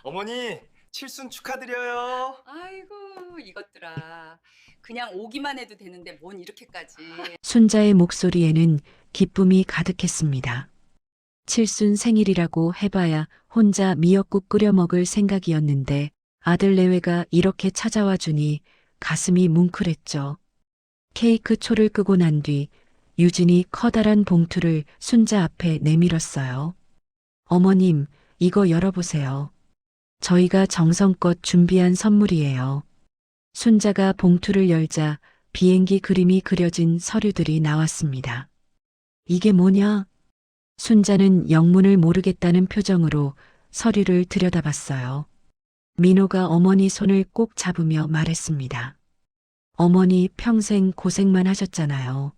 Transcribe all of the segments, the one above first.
어머니, 칠순 축하드려요. 아이고, 이것들아. 그냥 오기만 해도 되는데 뭔 이렇게까지. 순자의 목소리에는 기쁨이 가득했습니다. 칠순 생일이라고 해봐야 혼자 미역국 끓여 먹을 생각이었는데 아들 내외가 이렇게 찾아와 주니 가슴이 뭉클했죠. 케이크 초를 끄고 난 뒤 유진이 커다란 봉투를 순자 앞에 내밀었어요. 어머님, 이거 열어보세요. 저희가 정성껏 준비한 선물이에요. 순자가 봉투를 열자 비행기 그림이 그려진 서류들이 나왔습니다. 이게 뭐냐? 순자는 영문을 모르겠다는 표정으로 서류를 들여다봤어요. 민호가 어머니 손을 꼭 잡으며 말했습니다. 어머니 평생 고생만 하셨잖아요.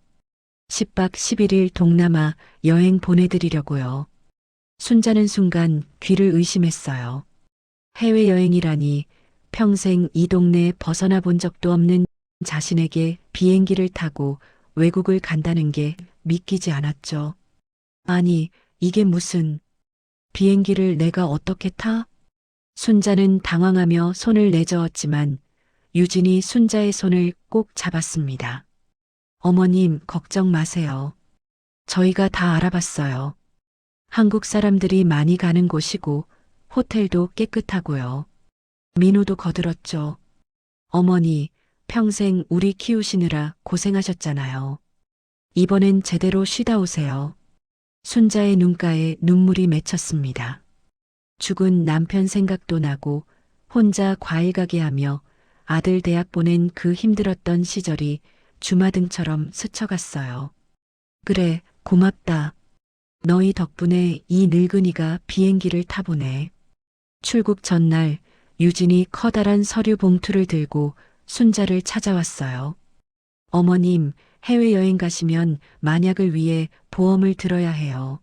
10박 11일 동남아 여행 보내드리려고요. 순자는 순간 귀를 의심했어요. 해외여행이라니 평생 이 동네 벗어나 본 적도 없는 자신에게 비행기를 타고 외국을 간다는 게 믿기지 않았죠. 아니, 이게 무슨 비행기를 내가 어떻게 타? 순자는 당황하며 손을 내저었지만 유진이 순자의 손을 꼭 잡았습니다. 어머님, 걱정 마세요. 저희가 다 알아봤어요. 한국 사람들이 많이 가는 곳이고 호텔도 깨끗하고요. 민호도 거들었죠. 어머니, 평생 우리 키우시느라 고생하셨잖아요. 이번엔 제대로 쉬다 오세요. 순자의 눈가에 눈물이 맺혔습니다. 죽은 남편 생각도 나고 혼자 과일 가게 하며 아들 대학 보낸 그 힘들었던 시절이 주마등처럼 스쳐갔어요. 그래, 고맙다. 너희 덕분에 이 늙은이가 비행기를 타보네. 출국 전날 유진이 커다란 서류 봉투를 들고 순자를 찾아왔어요. 어머님, 해외여행 가시면 만약을 위해 보험을 들어야 해요.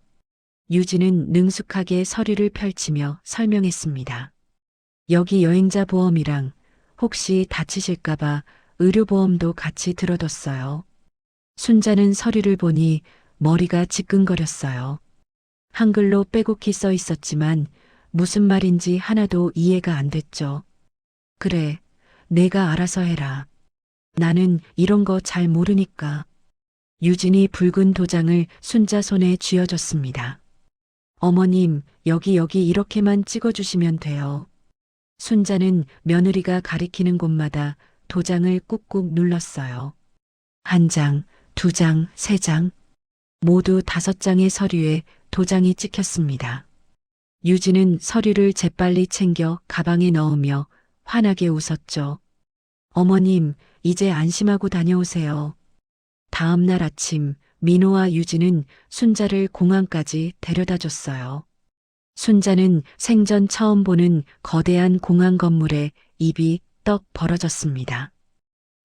유진은 능숙하게 서류를 펼치며 설명했습니다. 여기 여행자 보험이랑 혹시 다치실까봐 의료보험도 같이 들어뒀어요. 순자는 서류를 보니 머리가 지끈거렸어요. 한글로 빼곡히 써 있었지만 무슨 말인지 하나도 이해가 안 됐죠. 그래, 내가 알아서 해라. 나는 이런 거 잘 모르니까. 유진이 붉은 도장을 순자 손에 쥐어줬습니다. 어머님, 여기 이렇게만 찍어주시면 돼요. 순자는 며느리가 가리키는 곳마다 도장을 꾹꾹 눌렀어요. 한 장, 두 장, 세 장. 모두 5장의 서류에 도장이 찍혔습니다. 유진은 서류를 재빨리 챙겨 가방에 넣으며 환하게 웃었죠. 어머님, 이제 안심하고 다녀오세요. 다음 날 아침 민호와 유진은 순자를 공항까지 데려다 줬어요. 순자는 생전 처음 보는 거대한 공항 건물에 입이 떡 벌어졌습니다.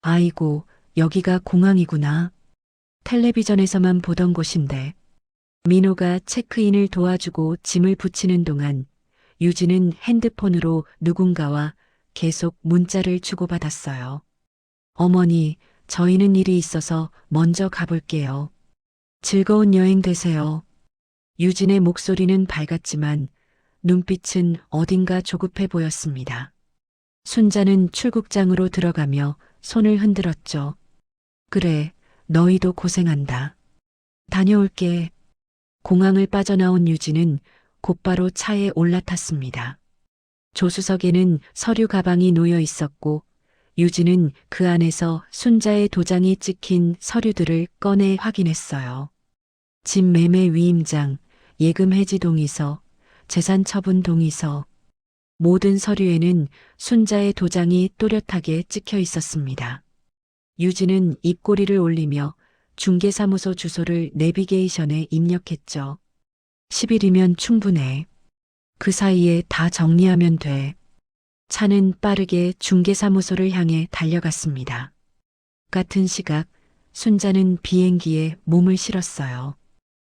아이고, 여기가 공항이구나. 텔레비전에서만 보던 곳인데. 민호가 체크인을 도와주고 짐을 붙이는 동안 유진은 핸드폰으로 누군가와 계속 문자를 주고받았어요. 어머니, 저희는 일이 있어서 먼저 가볼게요. 즐거운 여행 되세요. 유진의 목소리는 밝았지만 눈빛은 어딘가 조급해 보였습니다. 순자는 출국장으로 들어가며 손을 흔들었죠. 그래, 너희도 고생한다. 다녀올게. 공항을 빠져나온 유진은 곧바로 차에 올라탔습니다. 조수석에는 서류 가방이 놓여 있었고 유진은 그 안에서 순자의 도장이 찍힌 서류들을 꺼내 확인했어요. 집 매매 위임장, 예금 해지 동의서, 재산 처분 동의서. 모든 서류에는 순자의 도장이 또렷하게 찍혀 있었습니다. 유진은 입꼬리를 올리며 중개사무소 주소를 내비게이션에 입력했죠. 10일이면 충분해. 그 사이에 다 정리하면 돼. 차는 빠르게 중개사무소를 향해 달려갔습니다. 같은 시각 순자는 비행기에 몸을 실었어요.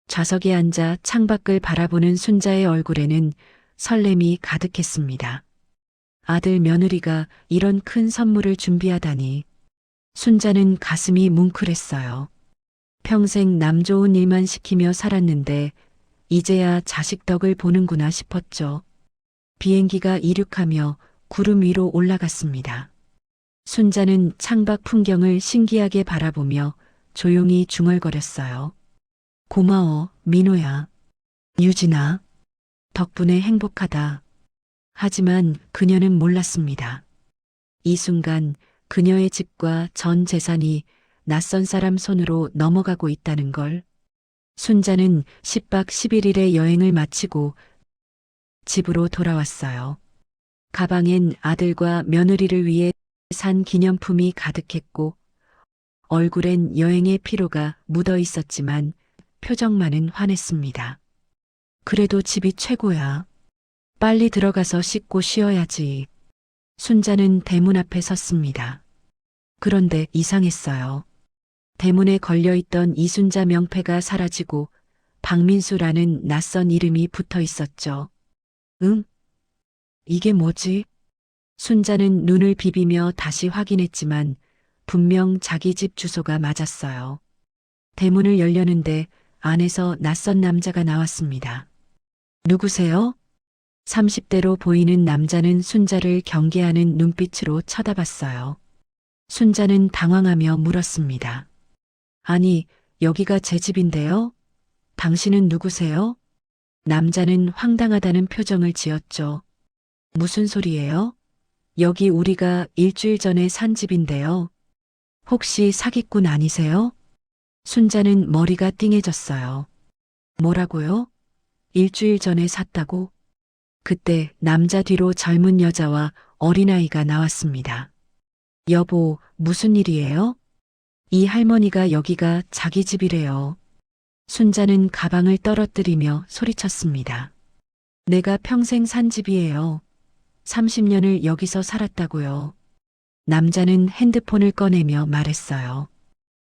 좌석에 앉아 창밖을 바라보는 순자의 얼굴에는 설렘이 가득했습니다. 아들 며느리가 이런 큰 선물을 준비하다니. 순자는 가슴이 뭉클했어요. 평생 남 좋은 일만 시키며 살았는데 이제야 자식 덕을 보는구나 싶었죠. 비행기가 이륙하며 구름 위로 올라갔습니다. 순자는 창밖 풍경을 신기하게 바라보며 조용히 중얼거렸어요. 고마워, 민호야. 유진아. 덕분에 행복하다. 하지만 그녀는 몰랐습니다. 이 순간 그녀의 집과 전 재산이 낯선 사람 손으로 넘어가고 있다는 걸. 순자는 10박 11일의 여행을 마치고 집으로 돌아왔어요. 가방엔 아들과 며느리를 위해 산 기념품이 가득했고 얼굴엔 여행의 피로가 묻어 있었지만 표정만은 환했습니다. 그래도 집이 최고야. 빨리 들어가서 씻고 쉬어야지. 순자는 대문 앞에 섰습니다. 그런데 이상했어요. 대문에 걸려있던 이순자 명패가 사라지고 박민수라는 낯선 이름이 붙어 있었죠. 응? 이게 뭐지? 순자는 눈을 비비며 다시 확인했지만 분명 자기 집 주소가 맞았어요. 대문을 열려는데 안에서 낯선 남자가 나왔습니다. 누구세요? 30대로 보이는 남자는 순자를 경계하는 눈빛으로 쳐다봤어요. 순자는 당황하며 물었습니다. 아니, 여기가 제 집인데요? 당신은 누구세요? 남자는 황당하다는 표정을 지었죠. 무슨 소리예요? 여기 우리가 일주일 전에 산 집인데요. 혹시 사기꾼 아니세요? 순자는 머리가 띵해졌어요. 뭐라고요? 일주일 전에 샀다고? 그때 남자 뒤로 젊은 여자와 어린아이가 나왔습니다. 여보, 무슨 일이에요? 이 할머니가 여기가 자기 집이래요. 순자는 가방을 떨어뜨리며 소리쳤습니다. 내가 평생 산 집이에요. 30년을 여기서 살았다고요. 남자는 핸드폰을 꺼내며 말했어요.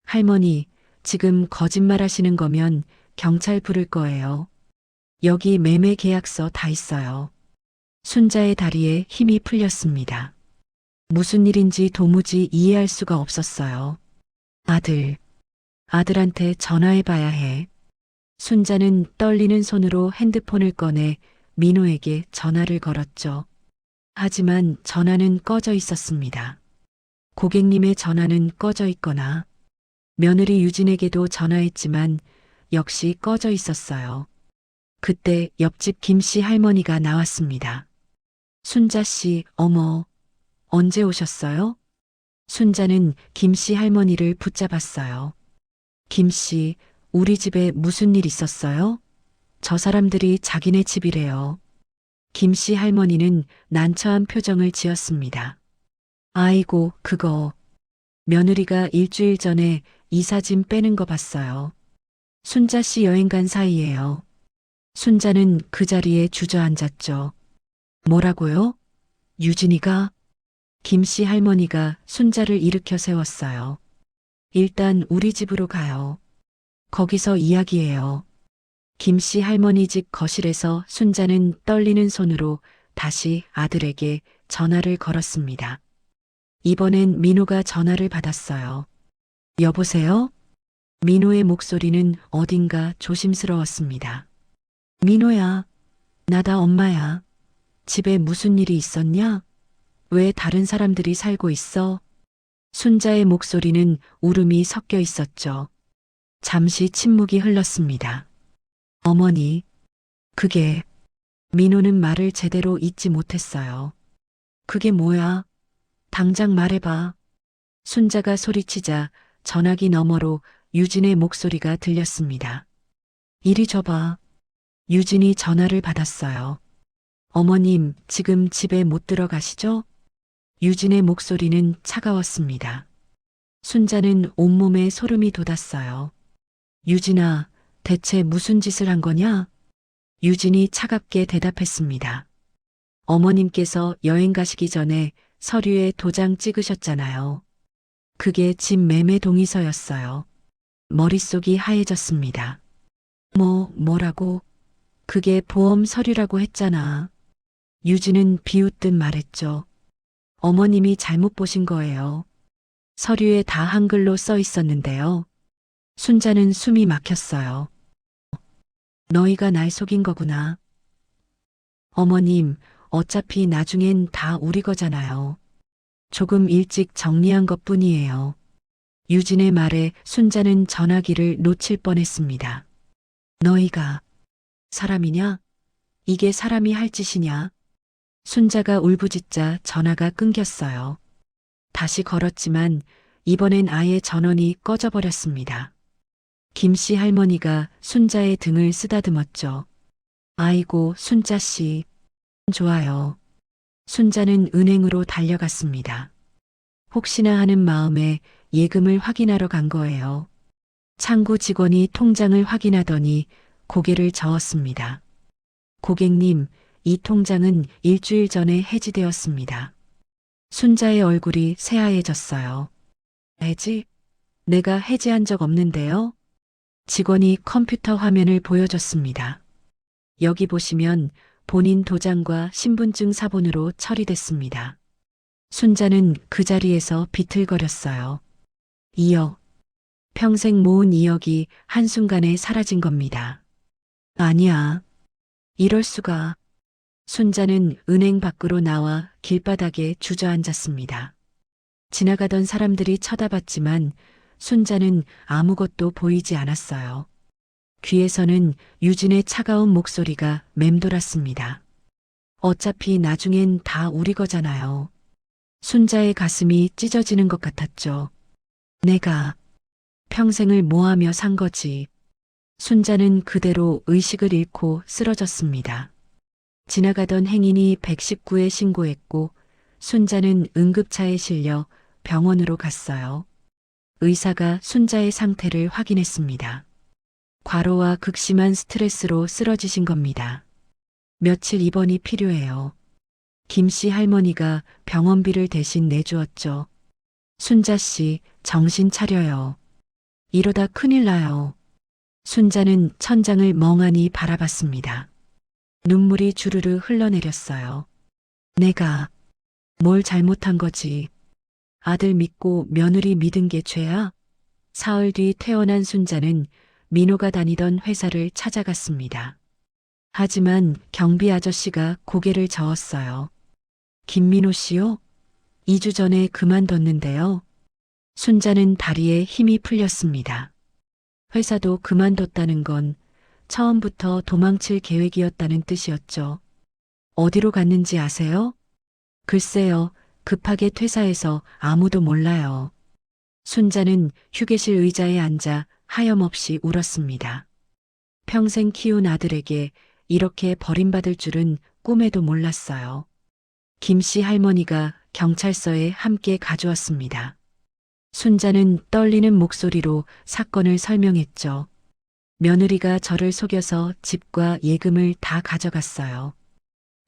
할머니, 지금 거짓말 하시는 거면 경찰 부를 거예요. 여기 매매 계약서 다 있어요. 순자의 다리에 힘이 풀렸습니다. 무슨 일인지 도무지 이해할 수가 없었어요. 아들한테 전화해봐야 해. 순자는 떨리는 손으로 핸드폰을 꺼내 민호에게 전화를 걸었죠. 하지만 전화는 꺼져 있었습니다. 고객님의 전화는 꺼져 있거나 며느리 유진에게도 전화했지만 역시 꺼져 있었어요. 그때 옆집 김씨 할머니가 나왔습니다. 순자 씨, 어머, 언제 오셨어요? 순자는 김씨 할머니를 붙잡았어요. 김씨, 우리 집에 무슨 일 있었어요? 저 사람들이 자기네 집이래요. 김씨 할머니는 난처한 표정을 지었습니다. 아이고, 그거. 며느리가 일주일 전에 이삿짐 빼는 거 봤어요. 순자 씨 여행 간 사이에요. 순자는 그 자리에 주저앉았죠. 뭐라고요? 유진이가? 김씨 할머니가 순자를 일으켜 세웠어요. 일단 우리 집으로 가요. 거기서 이야기해요. 김씨 할머니 집 거실에서 순자는 떨리는 손으로 다시 아들에게 전화를 걸었습니다. 이번엔 민호가 전화를 받았어요. 여보세요? 민호의 목소리는 어딘가 조심스러웠습니다. 민호야, 나다 엄마야. 집에 무슨 일이 있었냐? 왜 다른 사람들이 살고 있어? 순자의 목소리는 울음이 섞여 있었죠. 잠시 침묵이 흘렀습니다. 어머니, 그게... 민호는 말을 제대로 잇지 못했어요. 그게 뭐야? 당장 말해봐. 순자가 소리치자 전화기 너머로 유진의 목소리가 들렸습니다. 이리 줘봐. 유진이 전화를 받았어요. 어머님, 지금 집에 못 들어가시죠? 유진의 목소리는 차가웠습니다. 순자는 온몸에 소름이 돋았어요. 유진아, 대체 무슨 짓을 한 거냐? 유진이 차갑게 대답했습니다. 어머님께서 여행 가시기 전에 서류에 도장 찍으셨잖아요. 그게 집 매매 동의서였어요. 머릿속이 하얘졌습니다. 뭐라고? 그게 보험 서류라고 했잖아. 유진은 비웃듯 말했죠. 어머님이 잘못 보신 거예요. 서류에 다 한글로 써 있었는데요. 순자는 숨이 막혔어요. 너희가 날 속인 거구나. 어머님, 어차피 나중엔 다 우리 거잖아요. 조금 일찍 정리한 것 뿐이에요. 유진의 말에 순자는 전화기를 놓칠 뻔했습니다. 너희가 사람이냐? 이게 사람이 할 짓이냐? 순자가 울부짖자 전화가 끊겼어요. 다시 걸었지만 이번엔 아예 전원이 꺼져버렸습니다. 김씨 할머니가 순자의 등을 쓰다듬었죠. 아이고, 순자씨. 좋아요. 순자는 은행으로 달려갔습니다. 혹시나 하는 마음에 예금을 확인하러 간 거예요. 창구 직원이 통장을 확인하더니 고개를 저었습니다. 고객님, 이 통장은 일주일 전에 해지되었습니다. 순자의 얼굴이 새하얘졌어요. 해지? 내가 해지한 적 없는데요? 직원이 컴퓨터 화면을 보여줬습니다. 여기 보시면 본인 도장과 신분증 사본으로 처리됐습니다. 순자는 그 자리에서 비틀거렸어요. 2억. 평생 모은 2억이 한순간에 사라진 겁니다. 아니야. 이럴 수가. 순자는 은행 밖으로 나와 길바닥에 주저앉았습니다. 지나가던 사람들이 쳐다봤지만 순자는 아무것도 보이지 않았어요. 귀에서는 유진의 차가운 목소리가 맴돌았습니다. 어차피 나중엔 다 우리 거잖아요. 순자의 가슴이 찢어지는 것 같았죠. 내가 평생을 모아며 산 거지. 순자는 그대로 의식을 잃고 쓰러졌습니다. 지나가던 행인이 119에 신고했고 순자는 응급차에 실려 병원으로 갔어요. 의사가 순자의 상태를 확인했습니다. 과로와 극심한 스트레스로 쓰러지신 겁니다. 며칠 입원이 필요해요. 김씨 할머니가 병원비를 대신 내주었죠. 순자 씨, 정신 차려요. 이러다 큰일 나요. 순자는 천장을 멍하니 바라봤습니다. 눈물이 주르르 흘러내렸어요. 내가 뭘 잘못한 거지? 아들 믿고 며느리 믿은 게 죄야? 사흘 뒤 태어난 순자는 민호가 다니던 회사를 찾아갔습니다. 하지만 경비 아저씨가 고개를 저었어요. 김민호 씨요? 2주 전에 그만뒀는데요. 순자는 다리에 힘이 풀렸습니다. 회사도 그만뒀다는 건 처음부터 도망칠 계획이었다는 뜻이었죠. 어디로 갔는지 아세요? 글쎄요, 급하게 퇴사해서 아무도 몰라요. 순자는 휴게실 의자에 앉아 하염없이 울었습니다. 평생 키운 아들에게 이렇게 버림받을 줄은 꿈에도 몰랐어요. 김씨 할머니가 경찰서에 함께 가져왔습니다. 순자는 떨리는 목소리로 사건을 설명했죠. 며느리가 저를 속여서 집과 예금을 다 가져갔어요.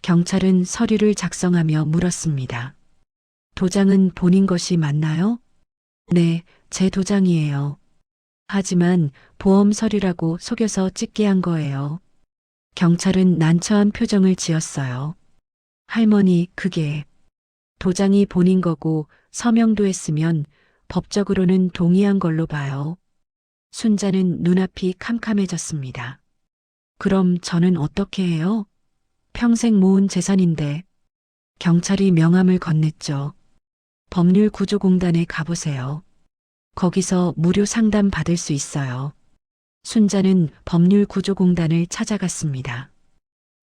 경찰은 서류를 작성하며 물었습니다. 도장은 본인 것이 맞나요? 네, 제 도장이에요. 하지만 보험 서류라고 속여서 찍게 한 거예요. 경찰은 난처한 표정을 지었어요. 할머니, 그게 도장이 본인 거고 서명도 했으면 법적으로는 동의한 걸로 봐요. 순자는 눈앞이 캄캄해졌습니다. 그럼 저는 어떻게 해요? 평생 모은 재산인데. 경찰이 명함을 건넸죠. 법률구조공단에 가보세요. 거기서 무료 상담 받을 수 있어요. 순자는 법률구조공단을 찾아갔습니다.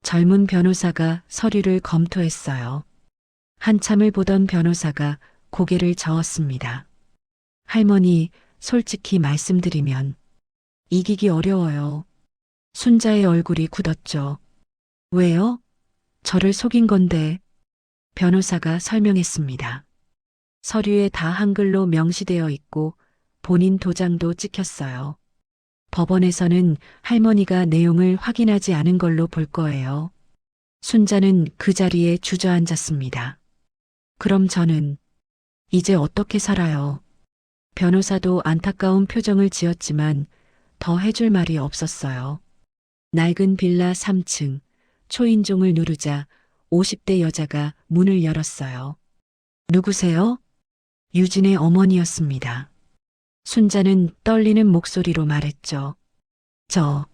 젊은 변호사가 서류를 검토했어요. 한참을 보던 변호사가 고개를 저었습니다. 할머니, 솔직히 말씀드리면 이기기 어려워요. 순자의 얼굴이 굳었죠. 왜요? 저를 속인 건데. 변호사가 설명했습니다. 서류에 다 한글로 명시되어 있고 본인 도장도 찍혔어요. 법원에서는 할머니가 내용을 확인하지 않은 걸로 볼 거예요. 순자는 그 자리에 주저앉았습니다. 그럼 저는 이제 어떻게 살아요? 변호사도 안타까운 표정을 지었지만 더 해줄 말이 없었어요. 낡은 빌라 3층, 초인종을 누르자 50대 여자가 문을 열었어요. 누구세요? 유진의 어머니였습니다. 순자는 떨리는 목소리로 말했죠. 저,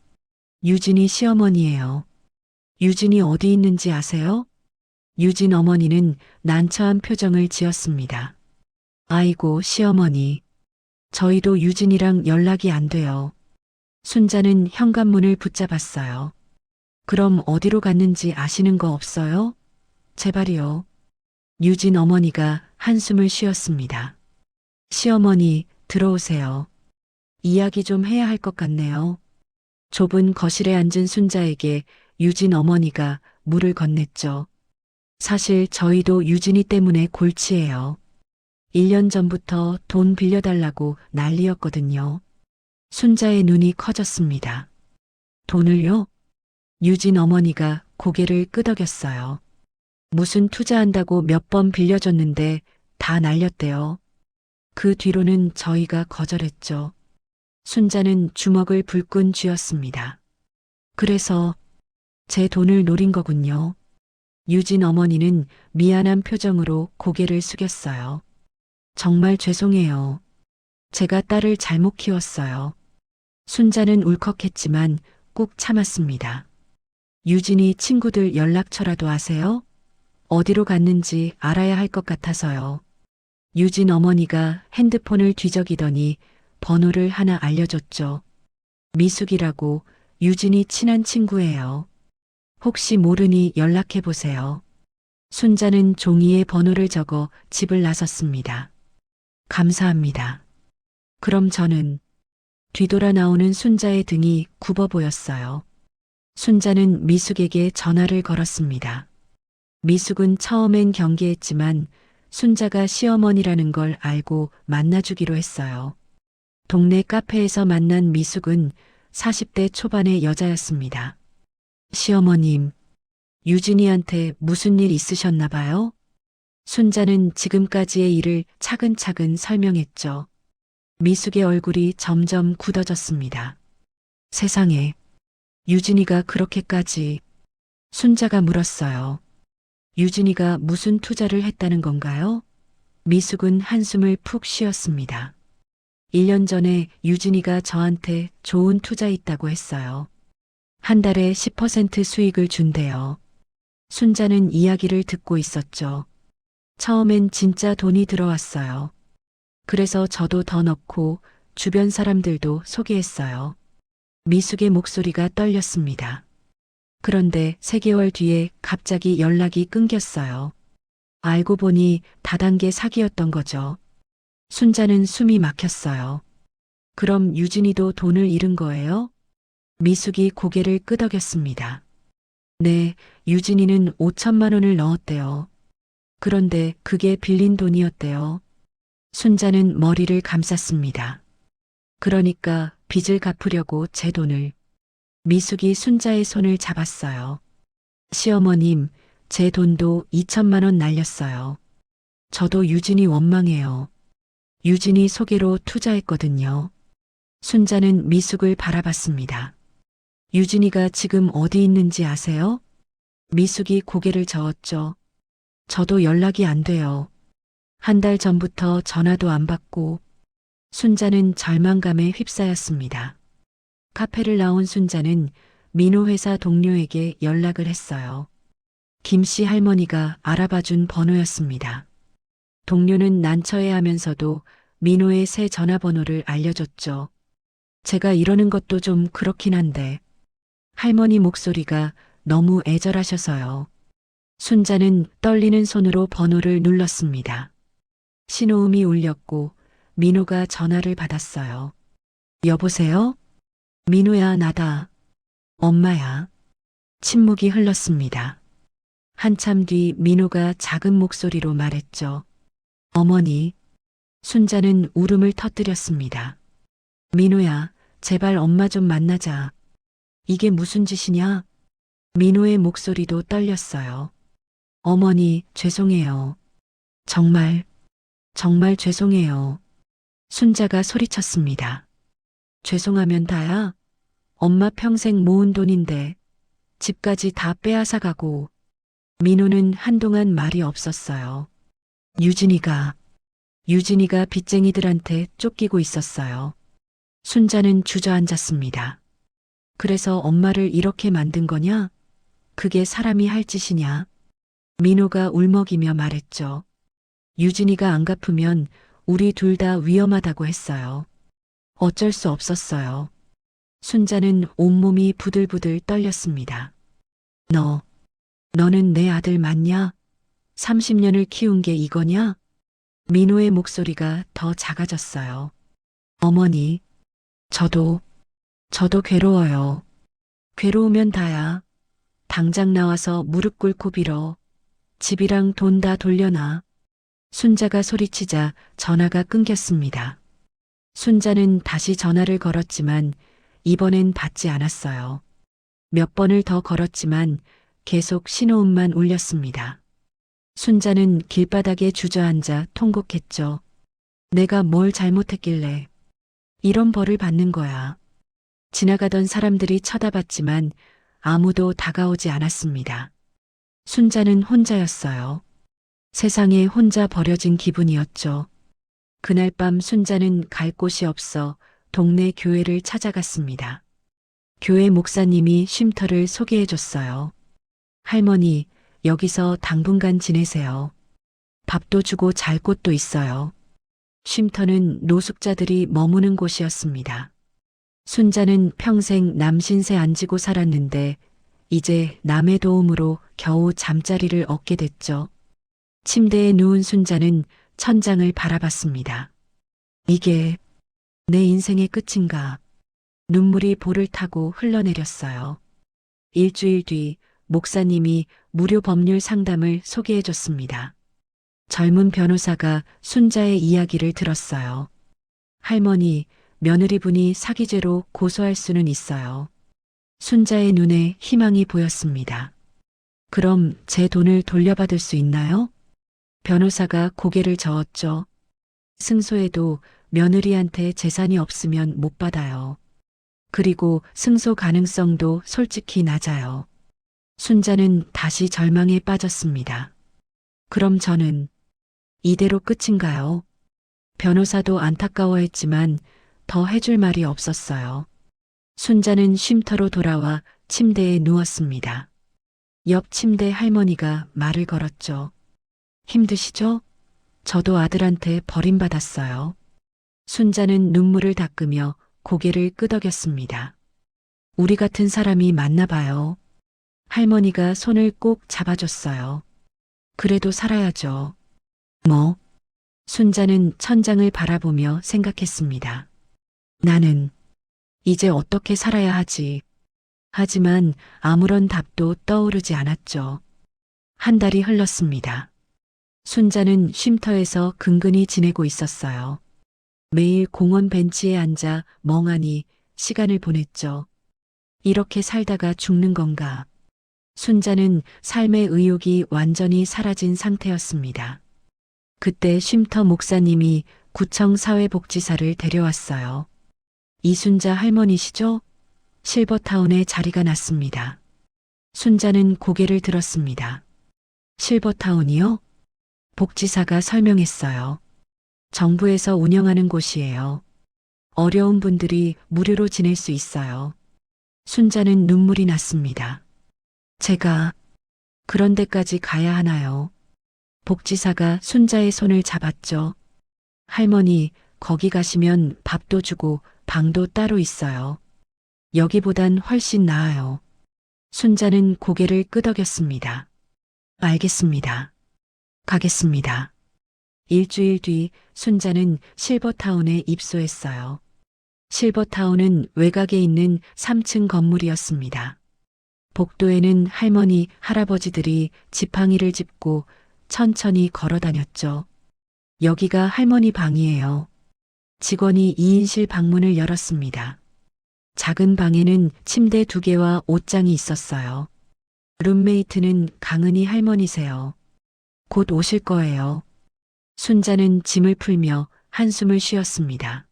유진이 시어머니예요. 유진이 어디 있는지 아세요? 유진 어머니는 난처한 표정을 지었습니다. 아이고, 시어머니. 저희도 유진이랑 연락이 안 돼요. 순자는 현관문을 붙잡았어요. 그럼 어디로 갔는지 아시는 거 없어요? 제발이요. 유진 어머니가 한숨을 쉬었습니다. 시어머니, 들어오세요. 이야기 좀 해야 할 것 같네요. 좁은 거실에 앉은 순자에게 유진 어머니가 물을 건넸죠. 사실 저희도 유진이 때문에 골치예요. 1년 전부터 돈 빌려달라고 난리였거든요. 순자의 눈이 커졌습니다. 돈을요? 유진 어머니가 고개를 끄덕였어요. 무슨 투자한다고 몇 번 빌려줬는데 다 날렸대요. 그 뒤로는 저희가 거절했죠. 순자는 주먹을 불끈 쥐었습니다. 그래서 제 돈을 노린 거군요. 유진 어머니는 미안한 표정으로 고개를 숙였어요. 정말 죄송해요. 제가 딸을 잘못 키웠어요. 순자는 울컥했지만 꾹 참았습니다. 유진이 친구들 연락처라도 아세요? 어디로 갔는지 알아야 할 것 같아서요. 유진 어머니가 핸드폰을 뒤적이더니 번호를 하나 알려줬죠. 미숙이라고 유진이 친한 친구예요. 혹시 모르니 연락해보세요. 순자는 종이에 번호를 적어 집을 나섰습니다. 감사합니다. 그럼 저는 뒤돌아 나오는 순자의 등이 굽어 보였어요. 순자는 미숙에게 전화를 걸었습니다. 미숙은 처음엔 경계했지만 순자가 시어머니라는 걸 알고 만나주기로 했어요. 동네 카페에서 만난 미숙은 40대 초반의 여자였습니다. 시어머님, 유진이한테 무슨 일 있으셨나 봐요? 순자는 지금까지의 일을 차근차근 설명했죠. 미숙의 얼굴이 점점 굳어졌습니다. 세상에, 유진이가 그렇게까지. 순자가 물었어요. 유진이가 무슨 투자를 했다는 건가요? 미숙은 한숨을 푹 쉬었습니다. 1년 전에 유진이가 저한테 좋은 투자 있다고 했어요. 한 달에 10% 수익을 준대요. 순자는 이야기를 듣고 있었죠. 처음엔 진짜 돈이 들어왔어요. 그래서 저도 더 넣고 주변 사람들도 소개했어요. 미숙의 목소리가 떨렸습니다. 그런데 3개월 뒤에 갑자기 연락이 끊겼어요. 알고 보니 다단계 사기였던 거죠. 순자는 숨이 막혔어요. 그럼 유진이도 돈을 잃은 거예요? 미숙이 고개를 끄덕였습니다. 네, 유진이는 5천만 원을 넣었대요. 그런데 그게 빌린 돈이었대요. 순자는 머리를 감쌌습니다. 그러니까 빚을 갚으려고 제 돈을. 미숙이 순자의 손을 잡았어요. 시어머님, 제 돈도 2천만 원 날렸어요. 저도 유진이 원망해요. 유진이 소개로 투자했거든요. 순자는 미숙을 바라봤습니다. 유진이가 지금 어디 있는지 아세요? 미숙이 고개를 저었죠. 저도 연락이 안 돼요. 한 달 전부터 전화도 안 받고. 순자는 절망감에 휩싸였습니다. 카페를 나온 순자는 민호 회사 동료에게 연락을 했어요. 김씨 할머니가 알아봐준 번호였습니다. 동료는 난처해하면서도 민호의 새 전화번호를 알려줬죠. 제가 이러는 것도 좀 그렇긴 한데. 할머니 목소리가 너무 애절하셔서요. 순자는 떨리는 손으로 번호를 눌렀습니다. 신호음이 울렸고 민호가 전화를 받았어요. 여보세요? 민호야, 나다. 엄마야. 침묵이 흘렀습니다. 한참 뒤 민호가 작은 목소리로 말했죠. 어머니. 순자는 울음을 터뜨렸습니다. 민호야, 제발 엄마 좀 만나자. 이게 무슨 짓이냐? 민호의 목소리도 떨렸어요. 어머니, 죄송해요. 정말 죄송해요. 순자가 소리쳤습니다. 죄송하면 다야? 엄마 평생 모은 돈인데 집까지 다 빼앗아 가고. 민호는 한동안 말이 없었어요. 유진이가 빚쟁이들한테 쫓기고 있었어요. 순자는 주저앉았습니다. 그래서 엄마를 이렇게 만든 거냐? 그게 사람이 할 짓이냐? 민호가 울먹이며 말했죠. 유진이가 안 갚으면 우리 둘 다 위험하다고 했어요. 어쩔 수 없었어요. 순자는 온몸이 부들부들 떨렸습니다. 너는 내 아들 맞냐? 30년을 키운 게 이거냐? 민호의 목소리가 더 작아졌어요. 어머니, 저도 괴로워요. 괴로우면 다야. 당장 나와서 무릎 꿇고 빌어. 집이랑 돈 다 돌려놔. 순자가 소리치자 전화가 끊겼습니다. 순자는 다시 전화를 걸었지만 이번엔 받지 않았어요. 몇 번을 더 걸었지만 계속 신호음만 울렸습니다. 순자는 길바닥에 주저앉아 통곡했죠. 내가 뭘 잘못했길래 이런 벌을 받는 거야. 지나가던 사람들이 쳐다봤지만 아무도 다가오지 않았습니다. 순자는 혼자였어요. 세상에 혼자 버려진 기분이었죠. 그날 밤 순자는 갈 곳이 없어 동네 교회를 찾아갔습니다. 교회 목사님이 쉼터를 소개해 줬어요. 할머니, 여기서 당분간 지내세요. 밥도 주고 잘 곳도 있어요. 쉼터는 노숙자들이 머무는 곳이었습니다. 순자는 평생 남신세 안 지고 살았는데 이제 남의 도움으로 겨우 잠자리를 얻게 됐죠. 침대에 누운 순자는 천장을 바라봤습니다. 이게 내 인생의 끝인가? 눈물이 볼을 타고 흘러내렸어요. 일주일 뒤 목사님이 무료 법률 상담을 소개해 줬습니다. 젊은 변호사가 순자의 이야기를 들었어요. 할머니, 며느리분이 사기죄로 고소할 수는 있어요. 순자의 눈에 희망이 보였습니다. 그럼 제 돈을 돌려받을 수 있나요? 변호사가 고개를 저었죠. 승소해도 며느리한테 재산이 없으면 못 받아요. 그리고 승소 가능성도 솔직히 낮아요. 순자는 다시 절망에 빠졌습니다. 그럼 저는 이대로 끝인가요? 변호사도 안타까워했지만 더 해줄 말이 없었어요. 순자는 쉼터로 돌아와 침대에 누웠습니다. 옆 침대 할머니가 말을 걸었죠. 힘드시죠? 저도 아들한테 버림받았어요. 순자는 눈물을 닦으며 고개를 끄덕였습니다. 우리 같은 사람이 맞나 봐요. 할머니가 손을 꼭 잡아줬어요. 그래도 살아야죠. 뭐? 순자는 천장을 바라보며 생각했습니다. 나는 이제 어떻게 살아야 하지? 하지만 아무런 답도 떠오르지 않았죠. 한 달이 흘렀습니다. 순자는 쉼터에서 근근히 지내고 있었어요. 매일 공원 벤치에 앉아 멍하니 시간을 보냈죠. 이렇게 살다가 죽는 건가? 순자는 삶의 의욕이 완전히 사라진 상태였습니다. 그때 쉼터 목사님이 구청 사회복지사를 데려왔어요. 이순자 할머니시죠? 실버타운에 자리가 났습니다. 순자는 고개를 들었습니다. 실버타운이요? 복지사가 설명했어요. 정부에서 운영하는 곳이에요. 어려운 분들이 무료로 지낼 수 있어요. 순자는 눈물이 났습니다. 제가 그런 데까지 가야 하나요? 복지사가 순자의 손을 잡았죠. 할머니, 거기 가시면 밥도 주고 방도 따로 있어요. 여기보단 훨씬 나아요. 순자는 고개를 끄덕였습니다. 알겠습니다. 가겠습니다. 일주일 뒤 순자는 실버타운에 입소했어요. 실버타운은 외곽에 있는 3층 건물이었습니다. 복도에는 할머니, 할아버지들이 지팡이를 짚고 천천히 걸어 다녔죠. 여기가 할머니 방이에요. 직원이 2인실 방문을 열었습니다. 작은 방에는 침대 2개와 옷장이 있었어요. 룸메이트는 강은희 할머니세요. 곧 오실 거예요. 순자는 짐을 풀며 한숨을 쉬었습니다.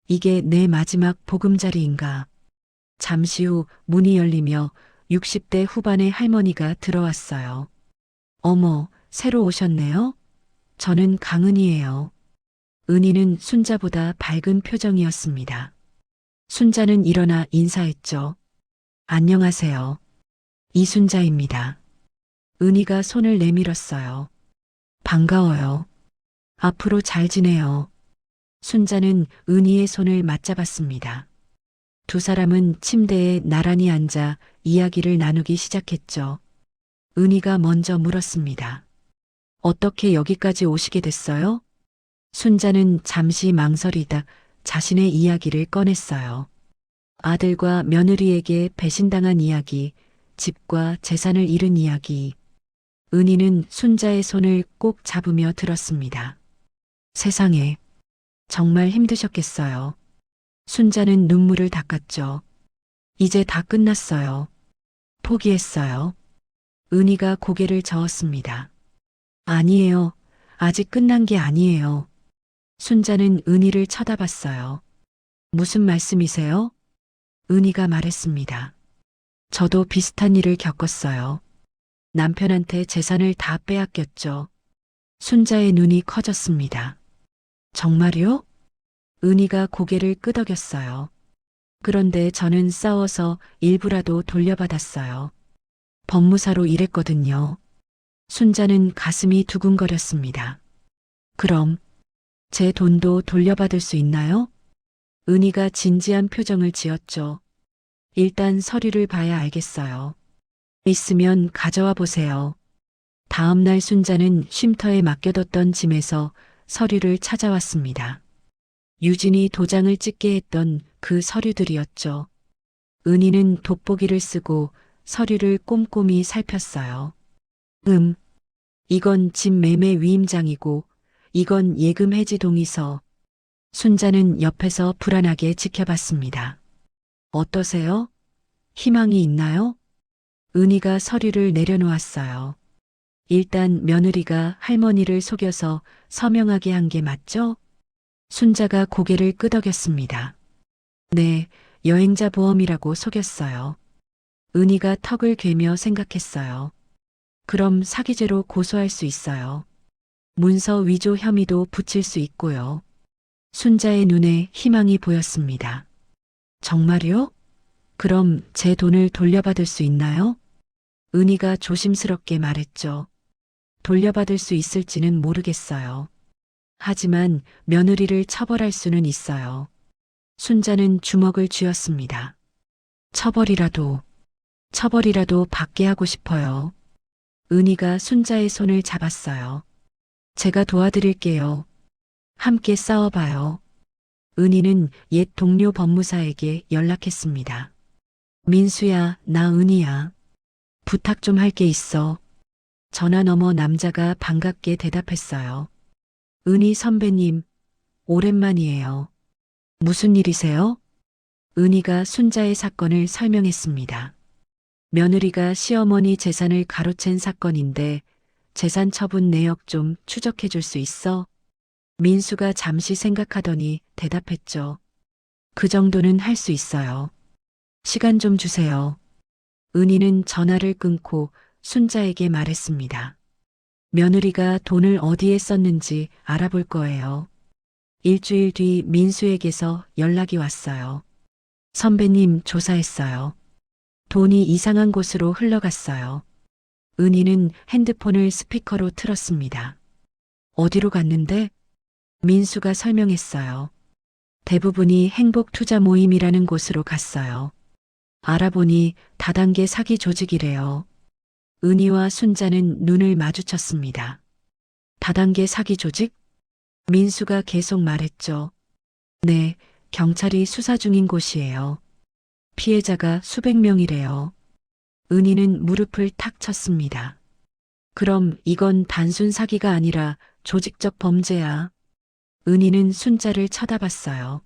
이게 내 마지막 보금자리인가? 잠시 후 문이 열리며 60대 후반의 할머니가 들어왔어요. 어머, 새로 오셨네요? 저는 강은희예요. 은희는 순자보다 밝은 표정이었습니다. 순자는 일어나 인사했죠. 안녕하세요. 이순자입니다. 은희가 손을 내밀었어요. 반가워요. 앞으로 잘 지내요. 순자는 은희의 손을 맞잡았습니다. 두 사람은 침대에 나란히 앉아 이야기를 나누기 시작했죠. 은희가 먼저 물었습니다. 어떻게 여기까지 오시게 됐어요? 순자는 잠시 망설이다 자신의 이야기를 꺼냈어요. 아들과 며느리에게 배신당한 이야기, 집과 재산을 잃은 이야기. 은희는 순자의 손을 꼭 잡으며 들었습니다. 세상에, 정말 힘드셨겠어요. 순자는 눈물을 닦았죠. 이제 다 끝났어요. 포기했어요. 은희가 고개를 저었습니다. 아니에요. 아직 끝난 게 아니에요. 순자는 은희를 쳐다봤어요. 무슨 말씀이세요? 은희가 말했습니다. 저도 비슷한 일을 겪었어요. 남편한테 재산을 다 빼앗겼죠. 순자의 눈이 커졌습니다. 정말요? 은희가 고개를 끄덕였어요. 그런데 저는 싸워서 일부라도 돌려받았어요. 법무사로 일했거든요. 순자는 가슴이 두근거렸습니다. 그럼 제 돈도 돌려받을 수 있나요? 은희가 진지한 표정을 지었죠. 일단 서류를 봐야 알겠어요. 있으면 가져와 보세요. 다음 날 순자는 쉼터에 맡겨뒀던 짐에서 서류를 찾아왔습니다. 유진이 도장을 찍게 했던 그 서류들이었죠. 은희는 돋보기를 쓰고 서류를 꼼꼼히 살폈어요. 이건 집 매매 위임장이고 이건 예금 해지 동의서. 순자는 옆에서 불안하게 지켜봤습니다. 어떠세요? 희망이 있나요? 은희가 서류를 내려놓았어요. 일단 며느리가 할머니를 속여서 서명하게 한 게 맞죠? 순자가 고개를 끄덕였습니다. 네, 여행자 보험이라고 속였어요. 은희가 턱을 괴며 생각했어요. 그럼 사기죄로 고소할 수 있어요. 문서 위조 혐의도 붙일 수 있고요. 순자의 눈에 희망이 보였습니다. 정말요? 그럼 제 돈을 돌려받을 수 있나요? 은희가 조심스럽게 말했죠. 돌려받을 수 있을지는 모르겠어요. 하지만 며느리를 처벌할 수는 있어요. 순자는 주먹을 쥐었습니다. 처벌이라도 받게 하고 싶어요. 은희가 순자의 손을 잡았어요. 제가 도와드릴게요. 함께 싸워봐요. 은희는 옛 동료 법무사에게 연락했습니다. 민수야, 나 은희야. 부탁 좀 할 게 있어. 전화 너머 남자가 반갑게 대답했어요. 은희 선배님, 오랜만이에요. 무슨 일이세요? 은희가 순자의 사건을 설명했습니다. 며느리가 시어머니 재산을 가로챈 사건인데 재산 처분 내역 좀 추적해 줄 수 있어? 민수가 잠시 생각하더니 대답했죠. 그 정도는 할 수 있어요. 시간 좀 주세요. 은희는 전화를 끊고 순자에게 말했습니다. 며느리가 돈을 어디에 썼는지 알아볼 거예요. 일주일 뒤 민수에게서 연락이 왔어요. 선배님 조사했어요. 돈이 이상한 곳으로 흘러갔어요. 은희는 핸드폰을 스피커로 틀었습니다. 어디로 갔는데? 민수가 설명했어요. 대부분이 행복투자 모임이라는 곳으로 갔어요. 알아보니 다단계 사기 조직이래요. 은희와 순자는 눈을 마주쳤습니다. 다단계 사기 조직? 민수가 계속 말했죠. 네, 경찰이 수사 중인 곳이에요. 피해자가 수백 명이래요. 은희는 무릎을 탁 쳤습니다. 그럼 이건 단순 사기가 아니라 조직적 범죄야. 은희는 순자를 쳐다봤어요.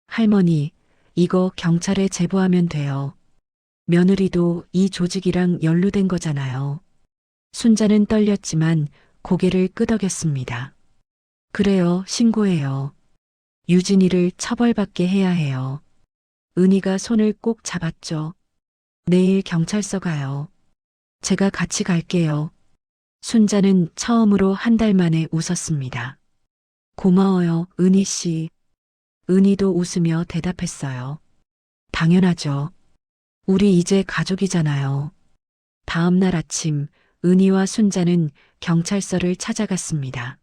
할머니, 이거 경찰에 제보하면 돼요. 며느리도 이 조직이랑 연루된 거잖아요. 순자는 떨렸지만 고개를 끄덕였습니다. 그래요, 신고해요. 유진이를 처벌받게 해야 해요. 은희가 손을 꼭 잡았죠. 내일 경찰서 가요. 제가 같이 갈게요. 순자는 처음으로 한 달 만에 웃었습니다. 고마워요, 은희 씨. 은희도 웃으며 대답했어요. 당연하죠. 우리 이제 가족이잖아요. 다음 날 아침 은희와 순자는 경찰서를 찾아갔습니다.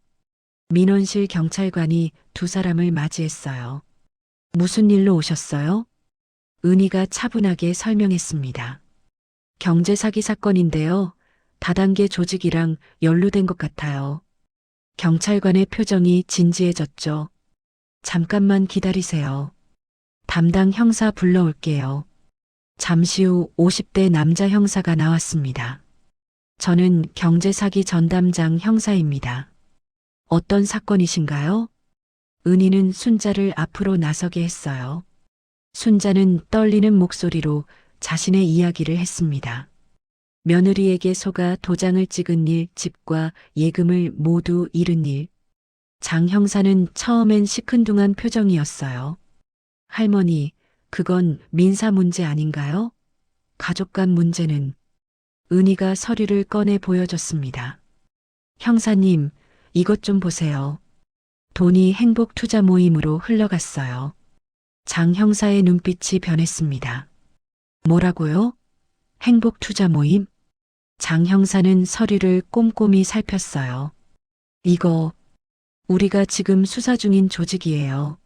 민원실 경찰관이 두 사람을 맞이했어요. 무슨 일로 오셨어요? 은희가 차분하게 설명했습니다. 경제 사기 사건인데요. 다단계 조직이랑 연루된 것 같아요. 경찰관의 표정이 진지해졌죠. 잠깐만 기다리세요. 담당 형사 불러올게요. 잠시 후 50대 남자 형사가 나왔습니다. 저는 경제사기 전담장 형사입니다. 어떤 사건이신가요? 은희는 순자를 앞으로 나서게 했어요. 순자는 떨리는 목소리로 자신의 이야기를 했습니다. 며느리에게 속아 도장을 찍은 일, 집과 예금을 모두 잃은 일. 장 형사는 처음엔 시큰둥한 표정이었어요. 할머니, 그건 민사 문제 아닌가요? 가족 간 문제는. 은희가 서류를 꺼내 보여줬습니다. 형사님, 이것 좀 보세요. 돈이 행복 투자 모임으로 흘러갔어요. 장 형사의 눈빛이 변했습니다. 뭐라고요? 행복 투자 모임? 장 형사는 서류를 꼼꼼히 살폈어요. 이거 우리가 지금 수사 중인 조직이에요.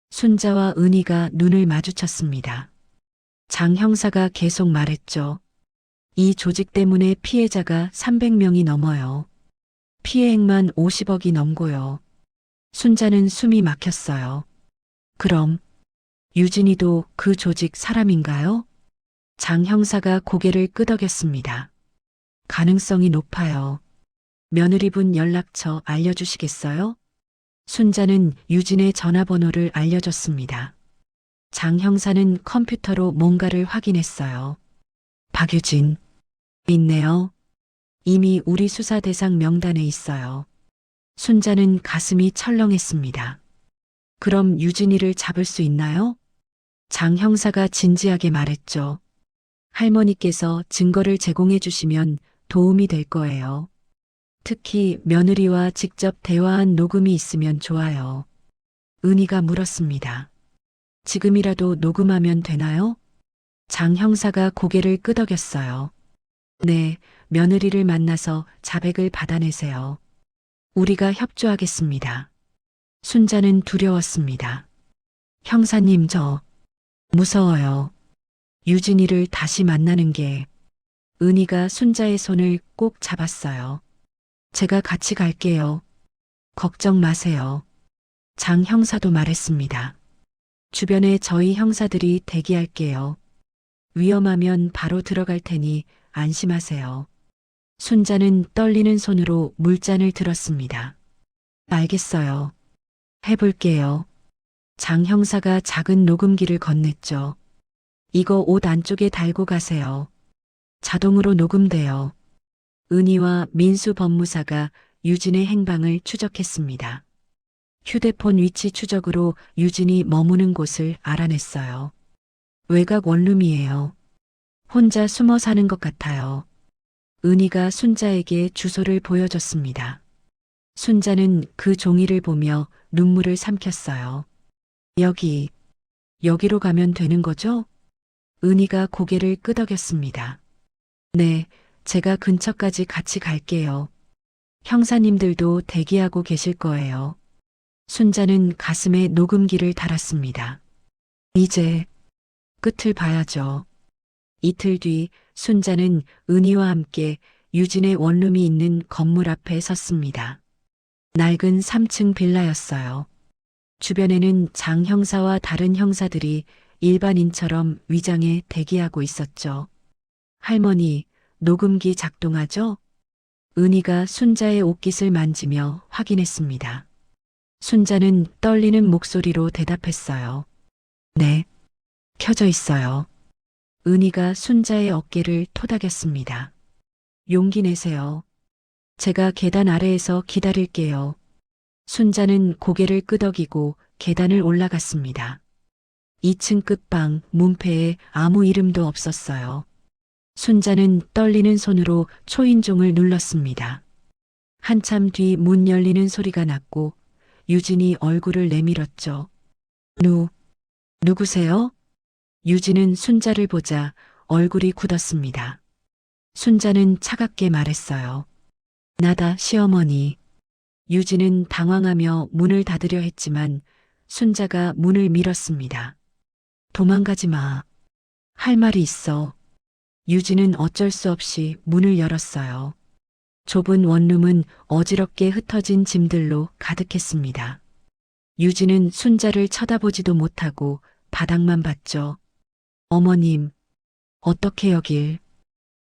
순자와 은희가 눈을 마주쳤습니다. 장 형사가 계속 말했죠. 이 조직 때문에 피해자가 300명이 넘어요. 피해액만 50억이 넘고요. 순자는 숨이 막혔어요. 그럼 유진이도 그 조직 사람인가요? 장 형사가 고개를 끄덕였습니다. 가능성이 높아요. 며느리분 연락처 알려주시겠어요? 순자는 유진의 전화번호를 알려줬습니다. 장 형사는 컴퓨터로 뭔가를 확인했어요. 박유진. 있네요. 이미 우리 수사 대상 명단에 있어요. 순자는 가슴이 철렁했습니다. 그럼 유진이를 잡을 수 있나요? 장 형사가 진지하게 말했죠. 할머니께서 증거를 제공해 주시면 도움이 될 거예요. 특히 며느리와 직접 대화한 녹음이 있으면 좋아요. 은희가 물었습니다. 지금이라도 녹음하면 되나요? 장 형사가 고개를 끄덕였어요. 네, 며느리를 만나서 자백을 받아내세요. 우리가 협조하겠습니다. 순자는 두려웠습니다. 형사님, 저 무서워요. 유진이를 다시 만나는 게. 은희가 순자의 손을 꼭 잡았어요. 제가 같이 갈게요. 걱정 마세요. 장 형사도 말했습니다. 주변에 저희 형사들이 대기할게요. 위험하면 바로 들어갈 테니 안심하세요. 순자는 떨리는 손으로 물잔을 들었습니다. 알겠어요. 해볼게요. 장 형사가 작은 녹음기를 건넸죠. 이거 옷 안쪽에 달고 가세요. 자동으로 녹음돼요. 은희와 민수 법무사가 유진의 행방을 추적했습니다. 휴대폰 위치 추적으로 유진이 머무는 곳을 알아냈어요. 외곽 원룸이에요. 혼자 숨어 사는 것 같아요. 은희가 순자에게 주소를 보여줬습니다. 순자는 그 종이를 보며 눈물을 삼켰어요. 여기로 가면 되는 거죠? 은희가 고개를 끄덕였습니다. 네, 제가 근처까지 같이 갈게요. 형사님들도 대기하고 계실 거예요. 순자는 가슴에 녹음기를 달았습니다. 이제 끝을 봐야죠. 이틀 뒤 순자는 은희와 함께 유진의 원룸이 있는 건물 앞에 섰습니다. 낡은 3층 빌라였어요. 주변에는 장 형사와 다른 형사들이 일반인처럼 위장에 대기하고 있었죠. 할머니, 녹음기 작동하죠? 은희가 순자의 옷깃을 만지며 확인했습니다. 순자는 떨리는 목소리로 대답했어요. 네, 켜져 있어요. 은희가 순자의 어깨를 토닥였습니다. 용기 내세요. 제가 계단 아래에서 기다릴게요. 순자는 고개를 끄덕이고 계단을 올라갔습니다. 2층 끝방 문패에 아무 이름도 없었어요. 순자는 떨리는 손으로 초인종을 눌렀습니다. 한참 뒤 문 열리는 소리가 났고 유진이 얼굴을 내밀었죠. 누구세요? 유진은 순자를 보자 얼굴이 굳었습니다. 순자는 차갑게 말했어요. 나다, 시어머니. 유진은 당황하며 문을 닫으려 했지만 순자가 문을 밀었습니다. 도망가지 마. 할 말이 있어. 유진은 어쩔 수 없이 문을 열었어요. 좁은 원룸은 어지럽게 흩어진 짐들로 가득했습니다. 유진은 순자를 쳐다보지도 못하고 바닥만 봤죠. 어머님, 어떻게 여길?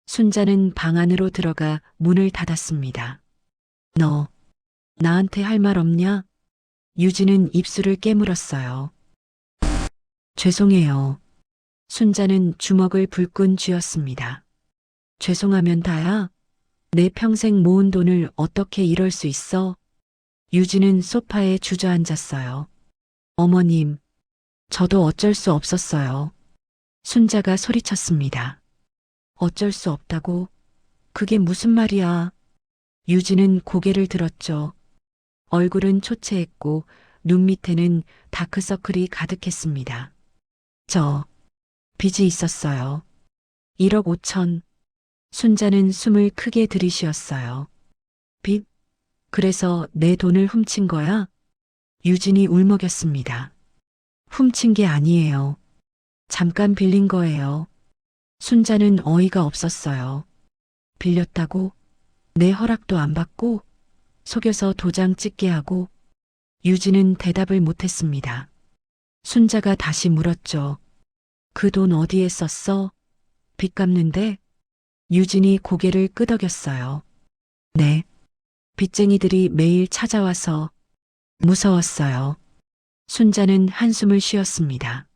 순자는 방 안으로 들어가 문을 닫았습니다. 너, 나한테 할 말 없냐? 유진은 입술을 깨물었어요. 죄송해요. 순자는 주먹을 불끈 쥐었습니다. 죄송하면 다야? 내 평생 모은 돈을 어떻게 이럴 수 있어? 유진은 소파에 주저앉았어요. 어머님, 저도 어쩔 수 없었어요. 순자가 소리쳤습니다. 어쩔 수 없다고? 그게 무슨 말이야? 유진은 고개를 들었죠. 얼굴은 초췌했고 눈 밑에는 다크서클이 가득했습니다. 저 빚이 있었어요. 1억 5천. 순자는 숨을 크게 들이쉬었어요. 빚? 그래서 내 돈을 훔친 거야? 유진이 울먹였습니다. 훔친 게 아니에요. 잠깐 빌린 거예요. 순자는 어이가 없었어요. 빌렸다고? 내 허락도 안 받고? 속여서 도장 찍게 하고? 유진은 대답을 못했습니다. 순자가 다시 물었죠. 그 돈 어디에 썼어? 빚 갚는데? 유진이 고개를 끄덕였어요. 네. 빚쟁이들이 매일 찾아와서 무서웠어요. 순자는 한숨을 쉬었습니다.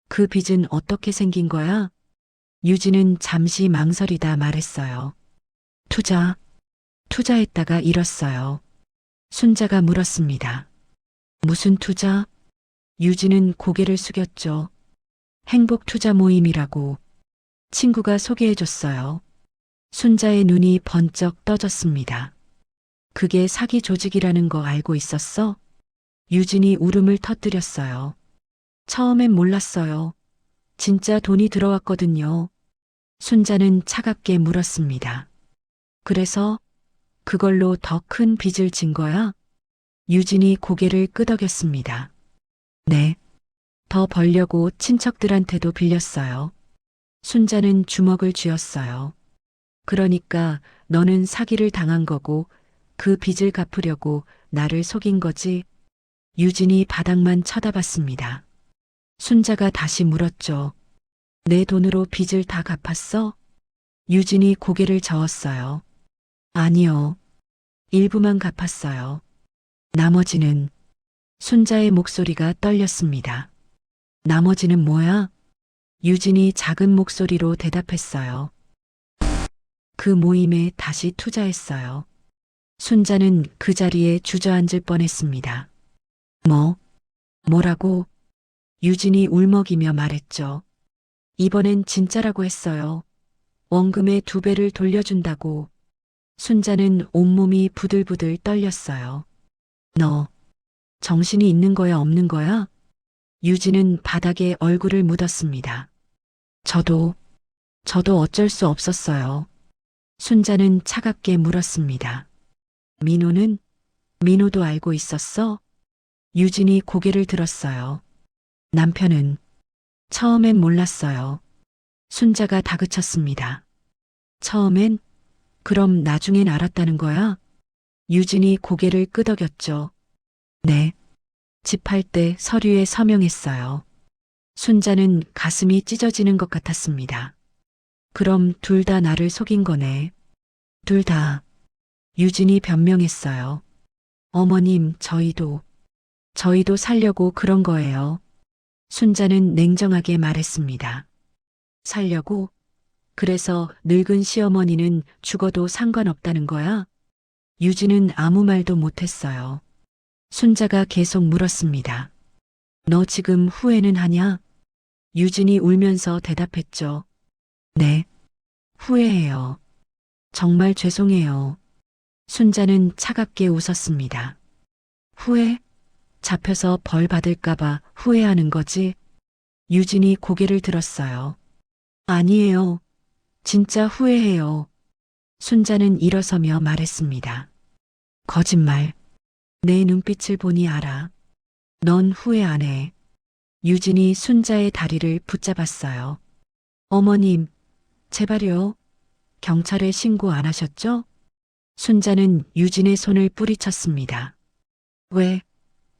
그 빚은 어떻게 생긴 거야? 유진은 잠시 망설이다 말했어요. 투자했다가 잃었어요. 순자가 물었습니다. 무슨 투자? 유진은 고개를 숙였죠. 행복 투자 모임이라고 친구가 소개해줬어요. 순자의 눈이 번쩍 떠졌습니다. 그게 사기 조직이라는 거 알고 있었어? 유진이 울음을 터뜨렸어요. 처음엔 몰랐어요. 진짜 돈이 들어왔거든요. 순자는 차갑게 물었습니다. 그래서 그걸로 더 큰 빚을 진 거야? 유진이 고개를 끄덕였습니다. 네. 더 벌려고 친척들한테도 빌렸어요. 순자는 주먹을 쥐었어요. 그러니까 너는 사기를 당한 거고 그 빚을 갚으려고 나를 속인 거지. 유진이 바닥만 쳐다봤습니다. 순자가 다시 물었죠. 내 돈으로 빚을 다 갚았어? 유진이 고개를 저었어요. 아니요. 일부만 갚았어요. 나머지는 순자의 목소리가 떨렸습니다. 나머지는 뭐야? 유진이 작은 목소리로 대답했어요. 그 모임에 다시 투자했어요. 순자는 그 자리에 주저앉을 뻔했습니다. 뭐라고? 유진이 울먹이며 말했죠. 이번엔 진짜라고 했어요. 원금의 2배를 돌려준다고. 순자는 온몸이 부들부들 떨렸어요. 너 정신이 있는 거야 없는 거야? 유진은 바닥에 얼굴을 묻었습니다. 저도 어쩔 수 없었어요. 순자는 차갑게 물었습니다. 민호도 알고 있었어? 유진이 고개를 들었어요. 남편은 처음엔 몰랐어요. 순자가 다그쳤습니다. 처음엔? 그럼 나중엔 알았다는 거야? 유진이 고개를 끄덕였죠. 네. 집 팔 때 서류에 서명했어요. 순자는 가슴이 찢어지는 것 같았습니다. 그럼 둘 다 나를 속인 거네. 둘 다. 유진이 변명했어요. 어머님, 저희도 살려고 그런 거예요. 순자는 냉정하게 말했습니다. 살려고? 그래서 늙은 시어머니는 죽어도 상관없다는 거야? 유진은 아무 말도 못했어요. 순자가 계속 물었습니다. 너 지금 후회는 하냐? 유진이 울면서 대답했죠. 네, 후회해요. 정말 죄송해요. 순자는 차갑게 웃었습니다. 후회? 잡혀서 벌 받을까봐 후회하는 거지? 유진이 고개를 들었어요. 아니에요. 진짜 후회해요. 순자는 일어서며 말했습니다. 거짓말. 내 눈빛을 보니 알아. 넌 후회 안 해. 유진이 순자의 다리를 붙잡았어요. 어머님, 제발요. 경찰에 신고 안 하셨죠? 순자는 유진의 손을 뿌리쳤습니다. 왜?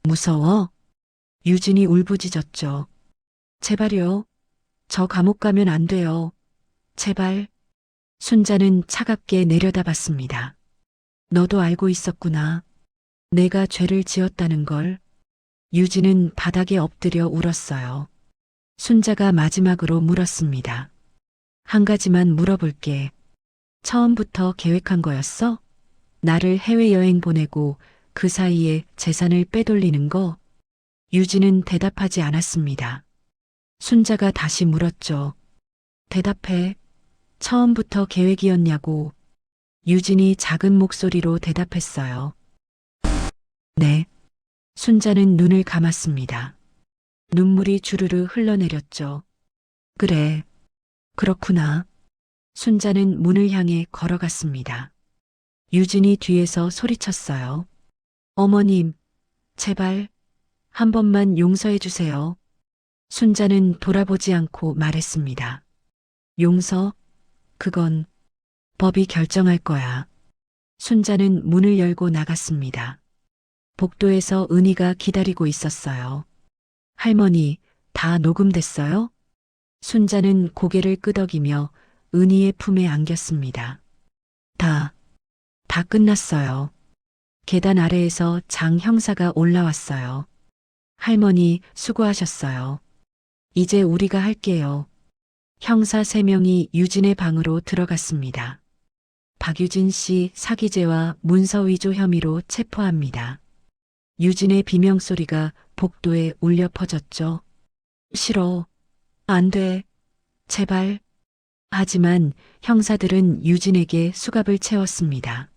무서워? 유진이 울부짖었죠. 제발요. 저 감옥 가면 안 돼요. 제발. 순자는 차갑게 내려다봤습니다. 너도 알고 있었구나. 내가 죄를 지었다는 걸. 유진은 바닥에 엎드려 울었어요. 순자가 마지막으로 물었습니다. 한 가지만 물어볼게. 처음부터 계획한 거였어? 나를 해외여행 보내고 그 사이에 재산을 빼돌리는 거? 유진은 대답하지 않았습니다. 순자가 다시 물었죠. 대답해. 처음부터 계획이었냐고. 유진이 작은 목소리로 대답했어요. 네. 순자는 눈을 감았습니다. 눈물이 주르르 흘러내렸죠. 그래. 그렇구나. 순자는 문을 향해 걸어갔습니다. 유진이 뒤에서 소리쳤어요. 어머님, 제발 한 번만 용서해 주세요. 순자는 돌아보지 않고 말했습니다. 용서? 그건 법이 결정할 거야. 순자는 문을 열고 나갔습니다. 복도에서 은희가 기다리고 있었어요. 할머니, 다 녹음됐어요? 순자는 고개를 끄덕이며 은희의 품에 안겼습니다. 다 끝났어요. 계단 아래에서 장 형사가 올라왔어요. 할머니, 수고하셨어요. 이제 우리가 할게요. 형사 3명이 유진의 방으로 들어갔습니다. 박유진 씨 사기죄와 문서위조 혐의로 체포합니다. 유진의 비명소리가 복도에 울려 퍼졌죠. 싫어. 안 돼. 제발. 하지만 형사들은 유진에게 수갑을 채웠습니다.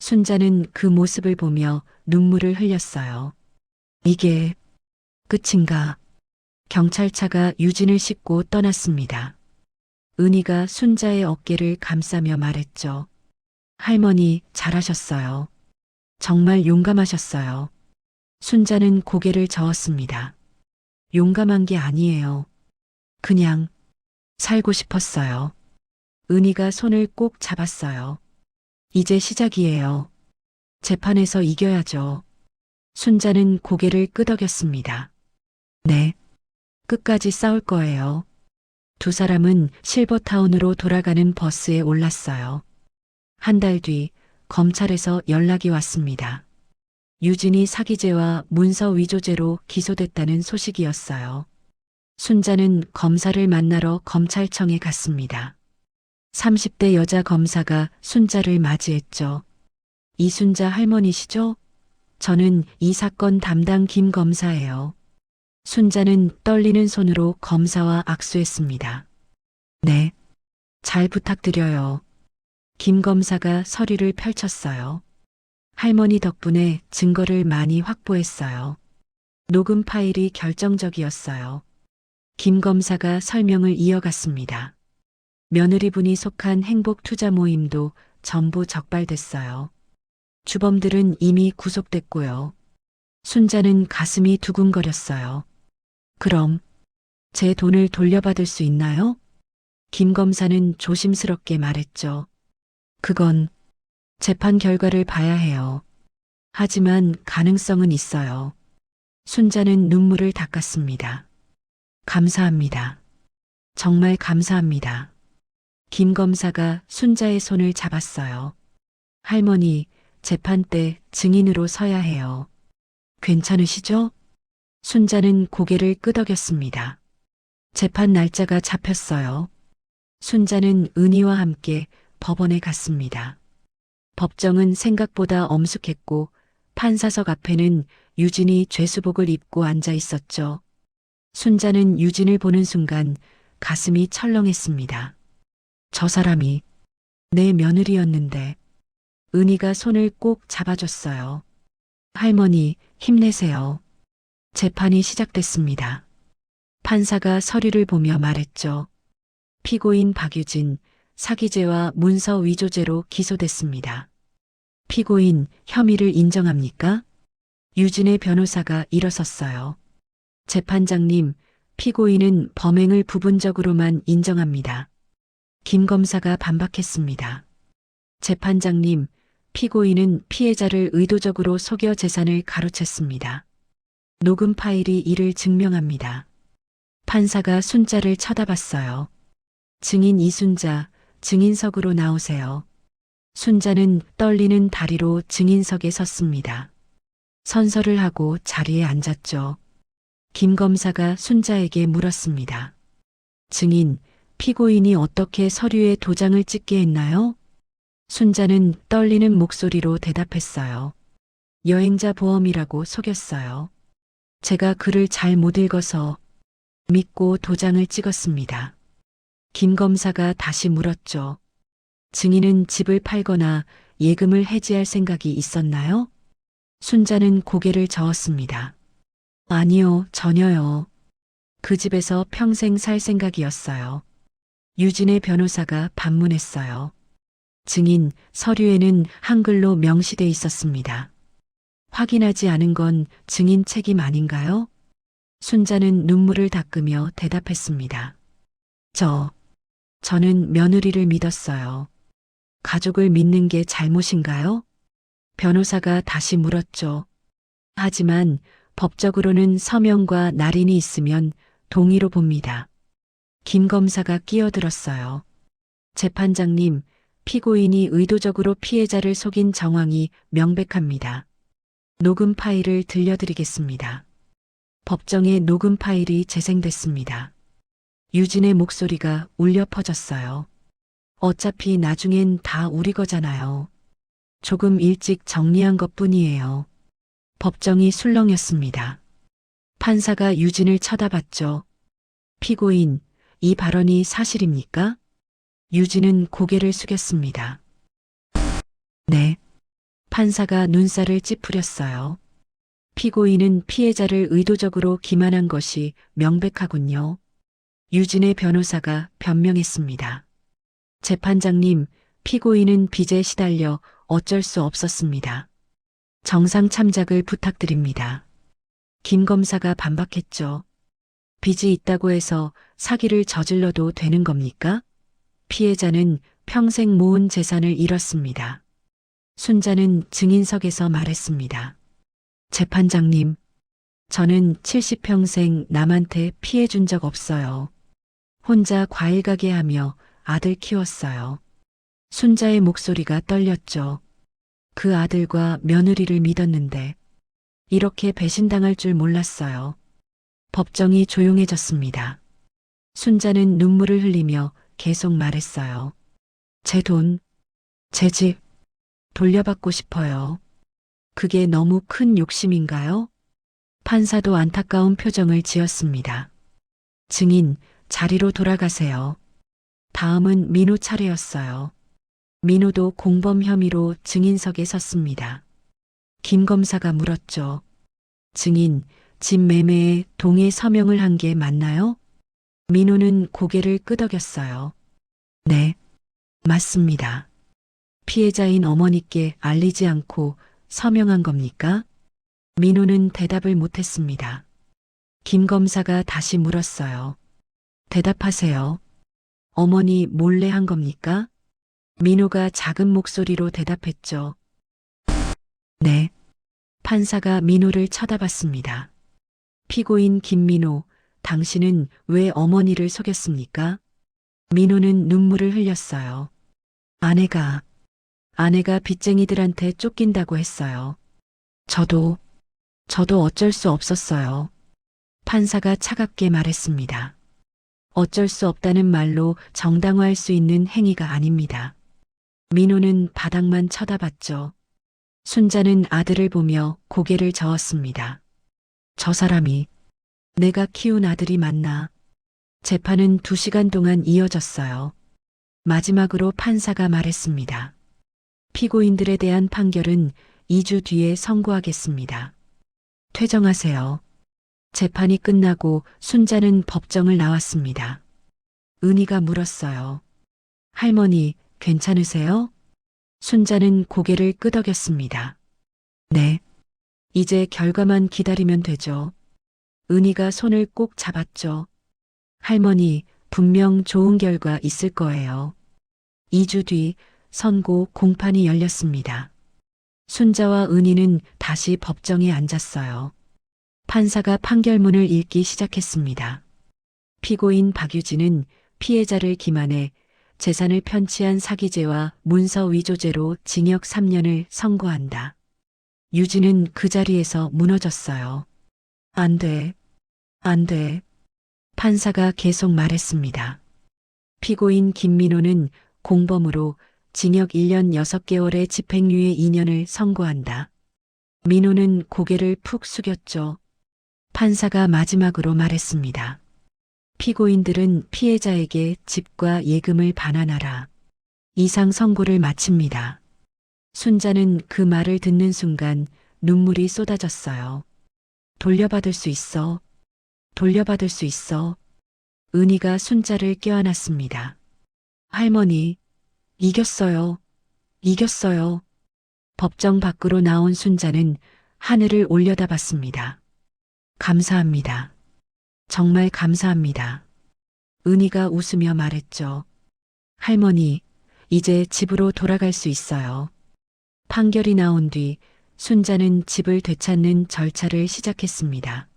순자는 그 모습을 보며 눈물을 흘렸어요. 이게 끝인가? 경찰차가 유진을 싣고 떠났습니다. 은희가 순자의 어깨를 감싸며 말했죠. 할머니, 잘하셨어요. 정말 용감하셨어요. 순자는 고개를 저었습니다. 용감한 게 아니에요. 그냥 살고 싶었어요. 은희가 손을 꼭 잡았어요. 이제 시작이에요. 재판에서 이겨야죠. 순자는 고개를 끄덕였습니다. 네. 끝까지 싸울 거예요. 두 사람은 실버타운으로 돌아가는 버스에 올랐어요. 한 달 뒤 검찰에서 연락이 왔습니다. 유진이 사기죄와 문서 위조죄로 기소됐다는 소식이었어요. 순자는 검사를 만나러 검찰청에 갔습니다. 30대 여자 검사가 순자를 맞이했죠. 이순자 할머니시죠? 저는 이 사건 담당 김 검사예요. 순자는 떨리는 손으로 검사와 악수했습니다. 네, 잘 부탁드려요. 김 검사가 서류를 펼쳤어요. 할머니 덕분에 증거를 많이 확보했어요. 녹음 파일이 결정적이었어요. 김 검사가 설명을 이어갔습니다. 며느리분이 속한 행복투자 모임도 전부 적발됐어요. 주범들은 이미 구속됐고요. 순자는 가슴이 두근거렸어요. 그럼 제 돈을 돌려받을 수 있나요? 김 검사는 조심스럽게 말했죠. 그건 재판 결과를 봐야 해요. 하지만 가능성은 있어요. 순자는 눈물을 닦았습니다. 감사합니다. 정말 감사합니다. 김 검사가 순자의 손을 잡았어요. 할머니, 재판 때 증인으로 서야 해요. 괜찮으시죠? 순자는 고개를 끄덕였습니다. 재판 날짜가 잡혔어요. 순자는 은희와 함께 법원에 갔습니다. 법정은 생각보다 엄숙했고 판사석 앞에는 유진이 죄수복을 입고 앉아 있었죠. 순자는 유진을 보는 순간 가슴이 철렁했습니다. 저 사람이 내 며느리였는데. 은희가 손을 꼭 잡아줬어요. 할머니, 힘내세요. 재판이 시작됐습니다. 판사가 서류를 보며 말했죠. 피고인 박유진, 사기죄와 문서 위조죄로 기소됐습니다. 피고인 혐의를 인정합니까? 유진의 변호사가 일어섰어요. 재판장님, 피고인은 범행을 부분적으로만 인정합니다. 김 검사가 반박했습니다. 재판장님, 피고인은 피해자를 의도적으로 속여 재산을 가로챘습니다. 녹음 파일이 이를 증명합니다. 판사가 순자를 쳐다봤어요. 증인 이순자, 증인석으로 나오세요. 순자는 떨리는 다리로 증인석에 섰습니다. 선서를 하고 자리에 앉았죠. 김 검사가 순자에게 물었습니다. 증인, 피고인이 어떻게 서류에 도장을 찍게 했나요? 순자는 떨리는 목소리로 대답했어요. 여행자 보험이라고 속였어요. 제가 글을 잘 못 읽어서 믿고 도장을 찍었습니다. 김 검사가 다시 물었죠. 증인은 집을 팔거나 예금을 해지할 생각이 있었나요? 순자는 고개를 저었습니다. 아니요, 전혀요. 그 집에서 평생 살 생각이었어요. 유진의 변호사가 반문했어요. 증인, 서류에는 한글로 명시돼 있었습니다. 확인하지 않은 건 증인 책임 아닌가요? 순자는 눈물을 닦으며 대답했습니다. 저는 며느리를 믿었어요. 가족을 믿는 게 잘못인가요? 변호사가 다시 물었죠. 하지만 법적으로는 서명과 날인이 있으면 동의로 봅니다. 김 검사가 끼어들었어요. 재판장님, 피고인이 의도적으로 피해자를 속인 정황이 명백합니다. 녹음 파일을 들려드리겠습니다. 법정에 녹음 파일이 재생됐습니다. 유진의 목소리가 울려 퍼졌어요. 어차피 나중엔 다 우리 거잖아요. 조금 일찍 정리한 것뿐이에요. 법정이 술렁였습니다. 판사가 유진을 쳐다봤죠. 피고인, 이 발언이 사실입니까? 유진은 고개를 숙였습니다. 네. 판사가 눈살을 찌푸렸어요. 피고인은 피해자를 의도적으로 기만한 것이 명백하군요. 유진의 변호사가 변명했습니다. 재판장님, 피고인은 빚에 시달려 어쩔 수 없었습니다. 정상 참작을 부탁드립니다. 김 검사가 반박했죠. 빚이 있다고 해서 사기를 저질러도 되는 겁니까? 피해자는 평생 모은 재산을 잃었습니다. 순자는 증인석에서 말했습니다. 재판장님, 저는 70평생 남한테 피해 준 적 없어요. 혼자 과일 가게 하며 아들 키웠어요. 순자의 목소리가 떨렸죠. 그 아들과 며느리를 믿었는데 이렇게 배신당할 줄 몰랐어요. 법정이 조용해졌습니다. 순자는 눈물을 흘리며 계속 말했어요. 제 돈, 제 집 돌려받고 싶어요. 그게 너무 큰 욕심인가요? 판사도 안타까운 표정을 지었습니다. 증인, 자리로 돌아가세요. 다음은 민호 차례였어요. 민호도 공범 혐의로 증인석에 섰습니다. 김 검사가 물었죠. 증인, 집 매매에 동의 서명을 한 게 맞나요? 민호는 고개를 끄덕였어요. 네, 맞습니다. 피해자인 어머니께 알리지 않고 서명한 겁니까? 민호는 대답을 못했습니다. 김 검사가 다시 물었어요. 대답하세요. 어머니 몰래 한 겁니까? 민호가 작은 목소리로 대답했죠. 네. 판사가 민호를 쳐다봤습니다. 피고인 김민호, 당신은 왜 어머니를 속였습니까? 민호는 눈물을 흘렸어요. 아내가 빚쟁이들한테 쫓긴다고 했어요. 저도 어쩔 수 없었어요. 판사가 차갑게 말했습니다. 어쩔 수 없다는 말로 정당화할 수 있는 행위가 아닙니다. 민호는 바닥만 쳐다봤죠. 순자는 아들을 보며 고개를 저었습니다. 저 사람이 내가 키운 아들이 맞나? 재판은 2시간 동안 이어졌어요. 마지막으로 판사가 말했습니다. 피고인들에 대한 판결은 2주 뒤에 선고하겠습니다. 퇴정하세요. 재판이 끝나고 순자는 법정을 나왔습니다. 은희가 물었어요. 할머니, 괜찮으세요? 순자는 고개를 끄덕였습니다. 네. 이제 결과만 기다리면 되죠. 은희가 손을 꼭 잡았죠. 할머니, 분명 좋은 결과 있을 거예요. 2주 뒤 선고 공판이 열렸습니다. 순자와 은희는 다시 법정에 앉았어요. 판사가 판결문을 읽기 시작했습니다. 피고인 박유진은 피해자를 기만해 재산을 편취한 사기죄와 문서 위조죄로 징역 3년을 선고한다. 유진은 그 자리에서 무너졌어요. 안 돼. 안 돼. 판사가 계속 말했습니다. 피고인 김민호는 공범으로 징역 1년 6개월의 집행유예 2년을 선고한다. 민호는 고개를 푹 숙였죠. 판사가 마지막으로 말했습니다. 피고인들은 피해자에게 집과 예금을 반환하라. 이상 선고를 마칩니다. 순자는 그 말을 듣는 순간 눈물이 쏟아졌어요. 돌려받을 수 있어. 돌려받을 수 있어. 은희가 순자를 껴안았습니다. 할머니, 이겼어요. 이겼어요. 법정 밖으로 나온 순자는 하늘을 올려다봤습니다. 감사합니다. 정말 감사합니다. 은희가 웃으며 말했죠. 할머니, 이제 집으로 돌아갈 수 있어요. 판결이 나온 뒤 순자는 집을 되찾는 절차를 시작했습니다.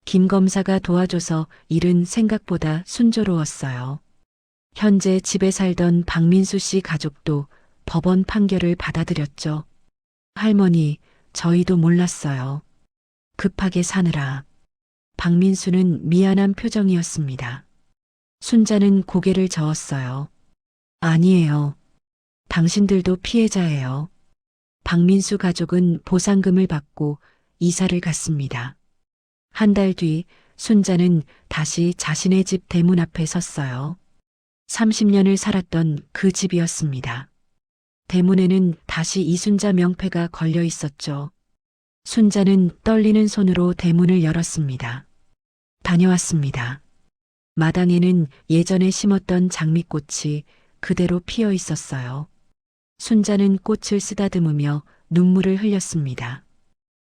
김 검사가 도와줘서 일은 생각보다 순조로웠어요. 현재 집에 살던 박민수 씨 가족도 법원 판결을 받아들였죠. 할머니, 저희도 몰랐어요. 급하게 사느라. 박민수는 미안한 표정이었습니다. 순자는 고개를 저었어요. 아니에요. 당신들도 피해자예요. 박민수 가족은 보상금을 받고 이사를 갔습니다. 한 달 뒤 순자는 다시 자신의 집 대문 앞에 섰어요. 30년을 살았던 그 집이었습니다. 대문에는 다시 이순자 명패가 걸려 있었죠. 순자는 떨리는 손으로 대문을 열었습니다. 다녀왔습니다. 마당에는 예전에 심었던 장미꽃이 그대로 피어 있었어요. 순자는 꽃을 쓰다듬으며 눈물을 흘렸습니다.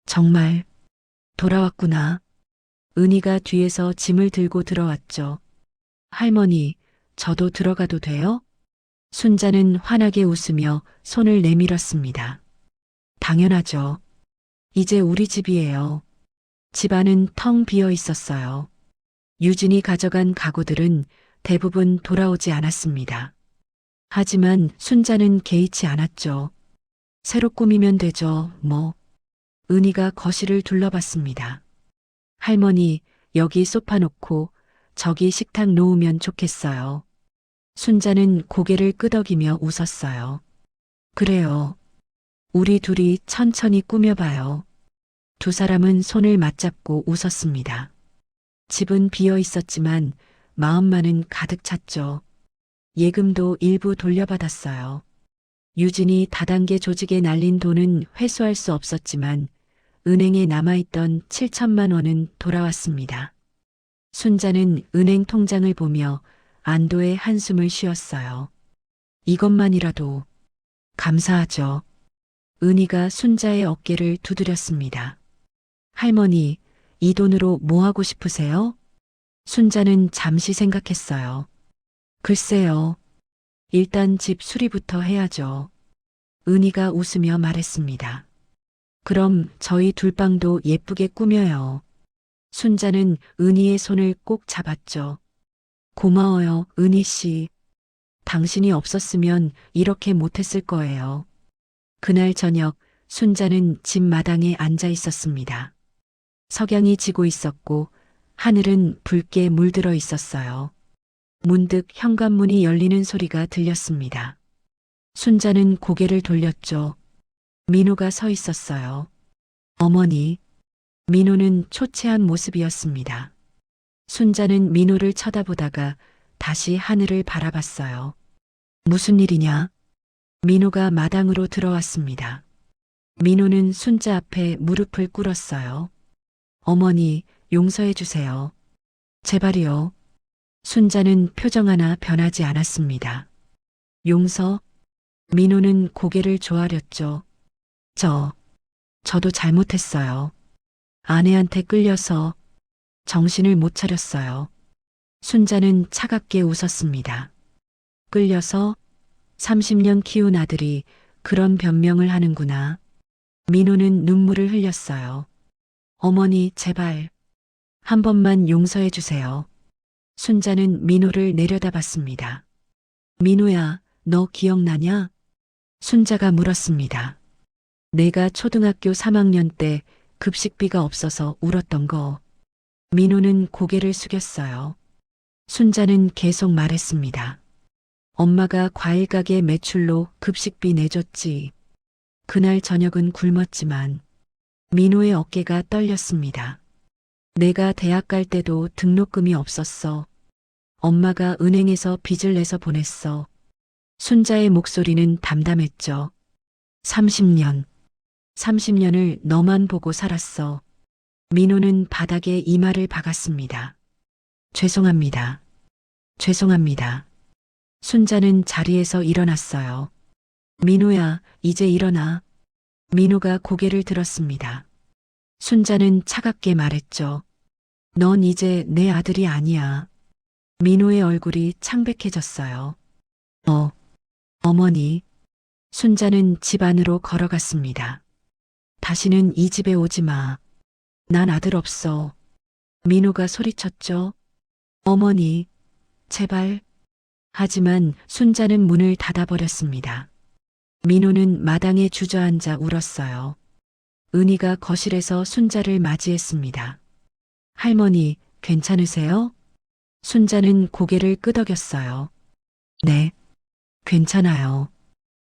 정말 돌아왔구나. 은희가 뒤에서 짐을 들고 들어왔죠. 할머니, 저도 들어가도 돼요? 순자는 환하게 웃으며 손을 내밀었습니다. 당연하죠. 이제 우리 집이에요. 집안은 텅 비어 있었어요. 유진이 가져간 가구들은 대부분 돌아오지 않았습니다. 하지만 순자는 개의치 않았죠. 새로 꾸미면 되죠, 뭐. 은희가 거실을 둘러봤습니다. 할머니, 여기 소파 놓고 저기 식탁 놓으면 좋겠어요. 순자는 고개를 끄덕이며 웃었어요. 그래요. 우리 둘이 천천히 꾸며봐요. 두 사람은 손을 맞잡고 웃었습니다. 집은 비어 있었지만 마음만은 가득 찼죠. 예금도 일부 돌려받았어요. 유진이 다단계 조직에 날린 돈은 회수할 수 없었지만 은행에 남아있던 7천만 원은 돌아왔습니다. 순자는 은행 통장을 보며 안도의 한숨을 쉬었어요. 이것만이라도 감사하죠. 은희가 순자의 어깨를 두드렸습니다. 할머니, 이 돈으로 뭐 하고 싶으세요? 순자는 잠시 생각했어요. 글쎄요. 일단 집 수리부터 해야죠. 은희가 웃으며 말했습니다. 그럼 저희 둘방도 예쁘게 꾸며요. 순자는 은희의 손을 꼭 잡았죠. 고마워요, 은희 씨. 당신이 없었으면 이렇게 못했을 거예요. 그날 저녁 순자는 집 마당에 앉아 있었습니다. 석양이 지고 있었고 하늘은 붉게 물들어 있었어요. 문득 현관문이 열리는 소리가 들렸습니다. 순자는 고개를 돌렸죠. 민호가 서 있었어요. 어머니. 민호는 초췌한 모습이었습니다. 순자는 민호를 쳐다보다가 다시 하늘을 바라봤어요. 무슨 일이냐? 민호가 마당으로 들어왔습니다. 민호는 순자 앞에 무릎을 꿇었어요. 어머니, 용서해 주세요. 제발이요. 순자는 표정 하나 변하지 않았습니다. 용서? 민호는 고개를 조아렸죠. 저도 잘못했어요. 아내한테 끌려서 정신을 못 차렸어요. 순자는 차갑게 웃었습니다. 끌려서 30년 키운 아들이 그런 변명을 하는구나. 민호는 눈물을 흘렸어요. 어머니, 제발 한 번만 용서해 주세요. 순자는 민호를 내려다봤습니다. 민호야, 너 기억나냐? 순자가 물었습니다. 내가 초등학교 3학년 때 급식비가 없어서 울었던 거. 민호는 고개를 숙였어요. 순자는 계속 말했습니다. 엄마가 과일 가게 매출로 급식비 내줬지. 그날 저녁은 굶었지만 민호의 어깨가 떨렸습니다. 내가 대학 갈 때도 등록금이 없었어. 엄마가 은행에서 빚을 내서 보냈어. 순자의 목소리는 담담했죠. 30년을 너만 보고 살았어. 민호는 바닥에 이마를 박았습니다. 죄송합니다. 순자는 자리에서 일어났어요. 민호야, 이제 일어나. 민호가 고개를 들었습니다. 순자는 차갑게 말했죠. 넌 이제 내 아들이 아니야. 민호의 얼굴이 창백해졌어요. 어머니. 순자는 집 안으로 걸어갔습니다. 다시는 이 집에 오지 마. 난 아들 없어. 민호가 소리쳤죠. 어머니, 제발. 하지만 순자는 문을 닫아버렸습니다. 민호는 마당에 주저앉아 울었어요. 은희가 거실에서 순자를 맞이했습니다. 할머니, 괜찮으세요? 순자는 고개를 끄덕였어요. 네, 괜찮아요.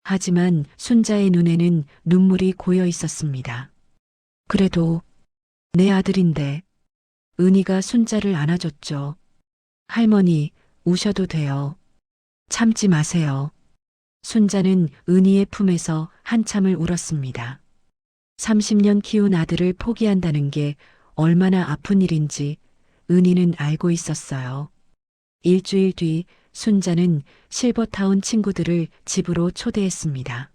하지만 순자의 눈에는 눈물이 고여 있었습니다. 그래도 내 아들인데. 은희가 순자를 안아줬죠. 할머니, 우셔도 돼요. 참지 마세요. 순자는 은희의 품에서 한참을 울었습니다. 30년 키운 아들을 포기한다는 게 얼마나 아픈 일인지 은희는 알고 있었어요. 일주일 뒤 순자는 실버타운 친구들을 집으로 초대했습니다.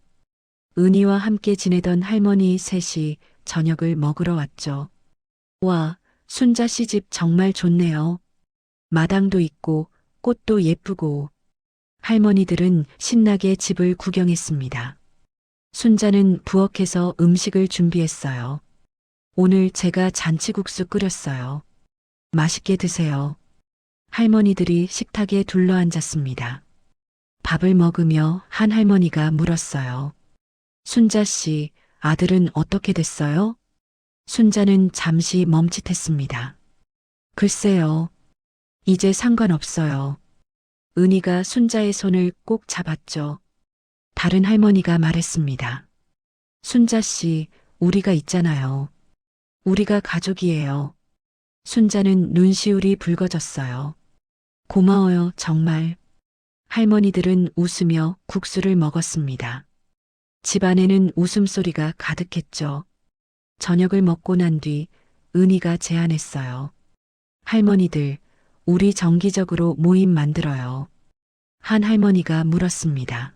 은희와 함께 지내던 할머니 셋이 저녁을 먹으러 왔죠. 와, 순자 씨 집 정말 좋네요. 마당도 있고 꽃도 예쁘고. 할머니들은 신나게 집을 구경했습니다. 순자는 부엌에서 음식을 준비했어요. 오늘 제가 잔치국수 끓였어요. 맛있게 드세요. 할머니들이 식탁에 둘러앉았습니다. 밥을 먹으며 한 할머니가 물었어요. 순자 씨, 아들은 어떻게 됐어요? 순자는 잠시 멈칫했습니다. 글쎄요. 이제 상관없어요. 은희가 순자의 손을 꼭 잡았죠. 다른 할머니가 말했습니다. 순자 씨, 우리가 있잖아요. 우리가 가족이에요. 순자는 눈시울이 붉어졌어요. 고마워요, 정말. 할머니들은 웃으며 국수를 먹었습니다. 집안에는 웃음소리가 가득했죠. 저녁을 먹고 난 뒤 은희가 제안했어요. 할머니들, 우리 정기적으로 모임 만들어요. 한 할머니가 물었습니다.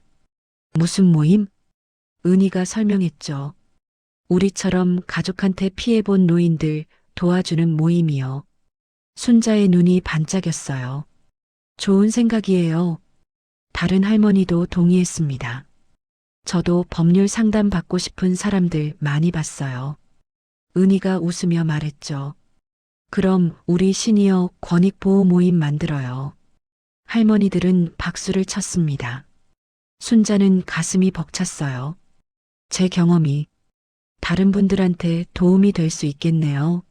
무슨 모임? 은희가 설명했죠. 우리처럼 가족한테 피해본 노인들 도와주는 모임이요. 순자의 눈이 반짝였어요. 좋은 생각이에요. 다른 할머니도 동의했습니다. 저도 법률 상담 받고 싶은 사람들 많이 봤어요. 은희가 웃으며 말했죠. 그럼 우리 시니어 권익보호 모임 만들어요. 할머니들은 박수를 쳤습니다. 순자는 가슴이 벅찼어요. 제 경험이 다른 분들한테 도움이 될 수 있겠네요.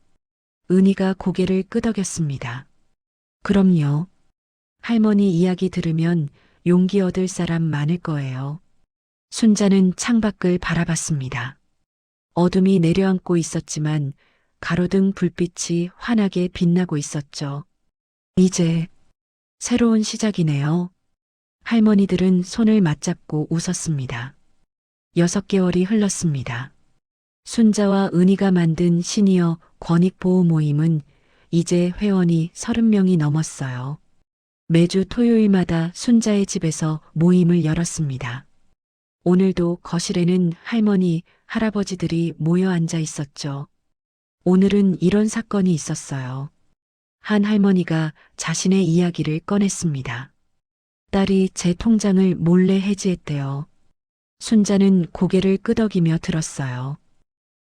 은희가 고개를 끄덕였습니다. 그럼요. 할머니 이야기 들으면 용기 얻을 사람 많을 거예요. 순자는 창밖을 바라봤습니다. 어둠이 내려앉고 있었지만 가로등 불빛이 환하게 빛나고 있었죠. 이제 새로운 시작이네요. 할머니들은 손을 맞잡고 웃었습니다. 6개월이 흘렀습니다. 순자와 은희가 만든 시니어 권익보호 모임은 이제 회원이 30명이 넘었어요. 매주 토요일마다 순자의 집에서 모임을 열었습니다. 오늘도 거실에는 할머니, 할아버지들이 모여 앉아 있었죠. 오늘은 이런 사건이 있었어요. 한 할머니가 자신의 이야기를 꺼냈습니다. 딸이 제 통장을 몰래 해지했대요. 순자는 고개를 끄덕이며 들었어요.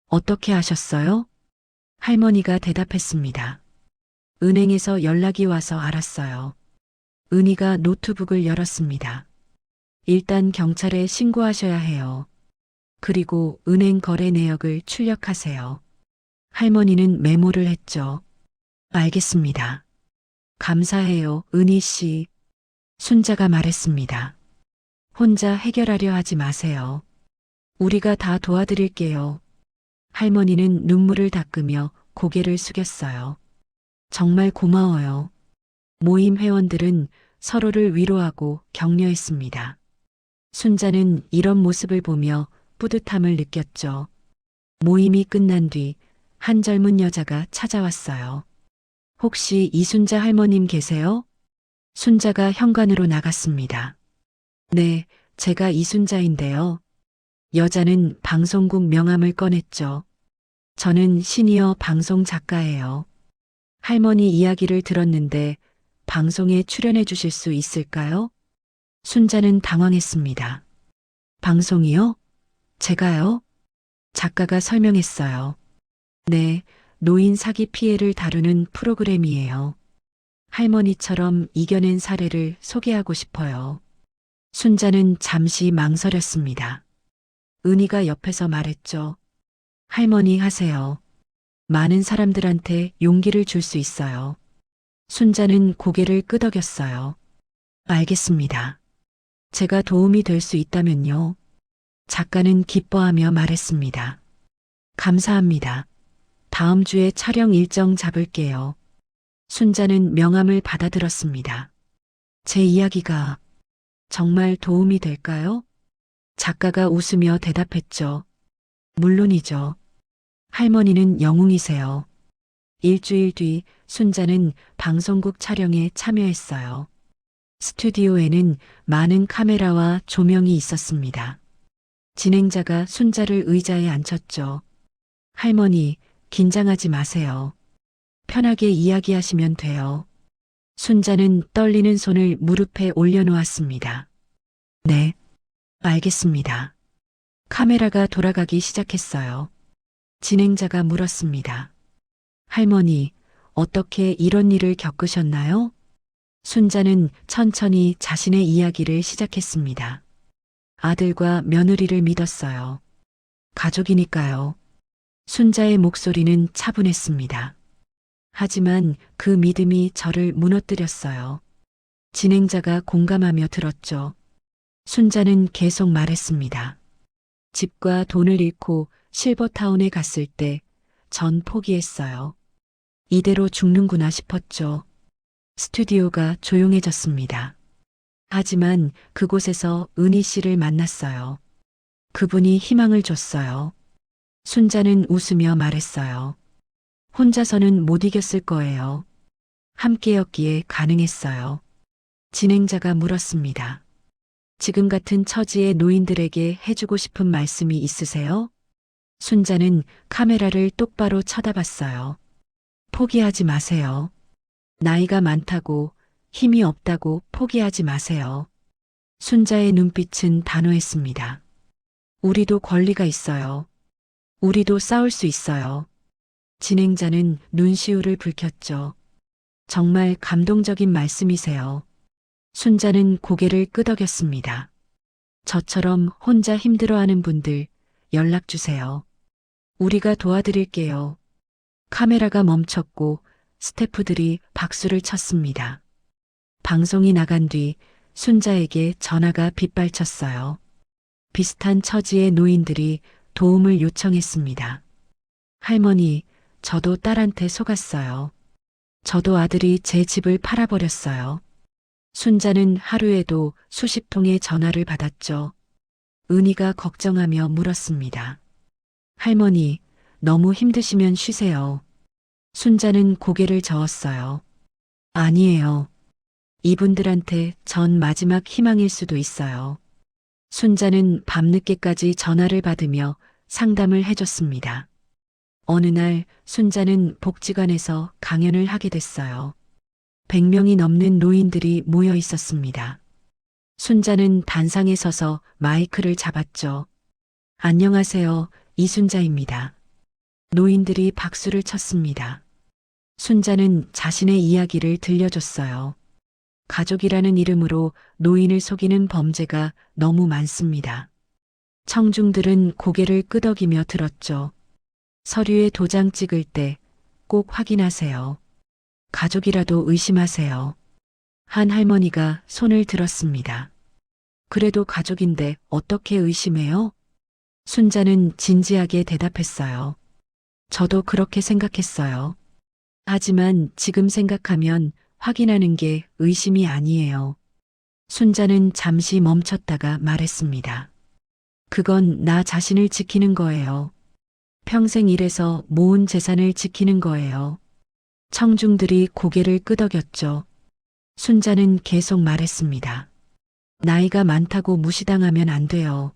어떻게 하셨어요? 할머니가 대답했습니다. 은행에서 연락이 와서 알았어요. 은희가 노트북을 열었습니다. 일단 경찰에 신고하셔야 해요. 그리고 은행 거래 내역을 출력하세요. 할머니는 메모를 했죠. 알겠습니다. 감사해요, 은희 씨. 순자가 말했습니다. 혼자 해결하려 하지 마세요. 우리가 다 도와드릴게요. 할머니는 눈물을 닦으며 고개를 숙였어요. 정말 고마워요. 모임 회원들은 서로를 위로하고 격려했습니다. 순자는 이런 모습을 보며 뿌듯함을 느꼈죠. 모임이 끝난 뒤 한 젊은 여자가 찾아왔어요. 혹시 이순자 할머님 계세요? 순자가 현관으로 나갔습니다. 네, 제가 이순자인데요. 여자는 방송국 명함을 꺼냈죠. 저는 시니어 방송 작가예요. 할머니 이야기를 들었는데 방송에 출연해 주실 수 있을까요? 순자는 당황했습니다. 방송이요? 제가요? 작가가 설명했어요. 네, 노인 사기 피해를 다루는 프로그램이에요. 할머니처럼 이겨낸 사례를 소개하고 싶어요. 순자는 잠시 망설였습니다. 은희가 옆에서 말했죠. 할머니 하세요. 많은 사람들한테 용기를 줄 수 있어요. 순자는 고개를 끄덕였어요. 알겠습니다. 제가 도움이 될 수 있다면요. 작가는 기뻐하며 말했습니다. 감사합니다. 다음 주에 촬영 일정 잡을게요. 순자는 명함을 받아들었습니다. 제 이야기가 정말 도움이 될까요? 작가가 웃으며 대답했죠. 물론이죠. 할머니는 영웅이세요. 일주일 뒤 순자는 방송국 촬영에 참여했어요. 스튜디오에는 많은 카메라와 조명이 있었습니다. 진행자가 순자를 의자에 앉혔죠. 할머니, 긴장하지 마세요. 편하게 이야기하시면 돼요. 순자는 떨리는 손을 무릎에 올려놓았습니다. 네, 알겠습니다. 카메라가 돌아가기 시작했어요. 진행자가 물었습니다. 할머니, 어떻게 이런 일을 겪으셨나요? 순자는 천천히 자신의 이야기를 시작했습니다. 아들과 며느리를 믿었어요. 가족이니까요. 순자의 목소리는 차분했습니다. 하지만 그 믿음이 저를 무너뜨렸어요. 진행자가 공감하며 들었죠. 순자는 계속 말했습니다. 집과 돈을 잃고 실버타운에 갔을 때 전 포기했어요. 이대로 죽는구나 싶었죠. 스튜디오가 조용해졌습니다. 하지만 그곳에서 은희 씨를 만났어요. 그분이 희망을 줬어요. 순자는 웃으며 말했어요. 혼자서는 못 이겼을 거예요. 함께였기에 가능했어요. 진행자가 물었습니다. 지금 같은 처지의 노인들에게 해주고 싶은 말씀이 있으세요? 순자는 카메라를 똑바로 쳐다봤어요. 포기하지 마세요. 나이가 많다고 힘이 없다고 포기하지 마세요. 순자의 눈빛은 단호했습니다. 우리도 권리가 있어요. 우리도 싸울 수 있어요. 진행자는 눈시울을 붉혔죠. 정말 감동적인 말씀이세요. 순자는 고개를 끄덕였습니다. 저처럼 혼자 힘들어하는 분들 연락 주세요. 우리가 도와드릴게요. 카메라가 멈췄고 스태프들이 박수를 쳤습니다. 방송이 나간 뒤 순자에게 전화가 빗발쳤어요. 비슷한 처지의 노인들이 도움을 요청했습니다. 할머니, 저도 딸한테 속았어요. 저도 아들이 제 집을 팔아버렸어요. 순자는 하루에도 수십 통의 전화를 받았죠. 은희가 걱정하며 물었습니다. 할머니, 너무 힘드시면 쉬세요. 순자는 고개를 저었어요. 아니에요. 이분들한테 전 마지막 희망일 수도 있어요. 순자는 밤늦게까지 전화를 받으며 상담을 해줬습니다. 어느 날 순자는 복지관에서 강연을 하게 됐어요. 100명이 넘는 노인들이 모여 있었습니다. 순자는 단상에 서서 마이크를 잡았죠. 안녕하세요. 이순자입니다. 노인들이 박수를 쳤습니다. 순자는 자신의 이야기를 들려줬어요. 가족이라는 이름으로 노인을 속이는 범죄가 너무 많습니다. 청중들은 고개를 끄덕이며 들었죠. 서류에 도장 찍을 때 꼭 확인하세요. 가족이라도 의심하세요. 한 할머니가 손을 들었습니다. 그래도 가족인데 어떻게 의심해요? 순자는 진지하게 대답했어요. 저도 그렇게 생각했어요. 하지만 지금 생각하면 확인하는 게 의심이 아니에요. 순자는 잠시 멈췄다가 말했습니다. 그건 나 자신을 지키는 거예요. 평생 일해서 모은 재산을 지키는 거예요. 청중들이 고개를 끄덕였죠. 순자는 계속 말했습니다. 나이가 많다고 무시당하면 안 돼요.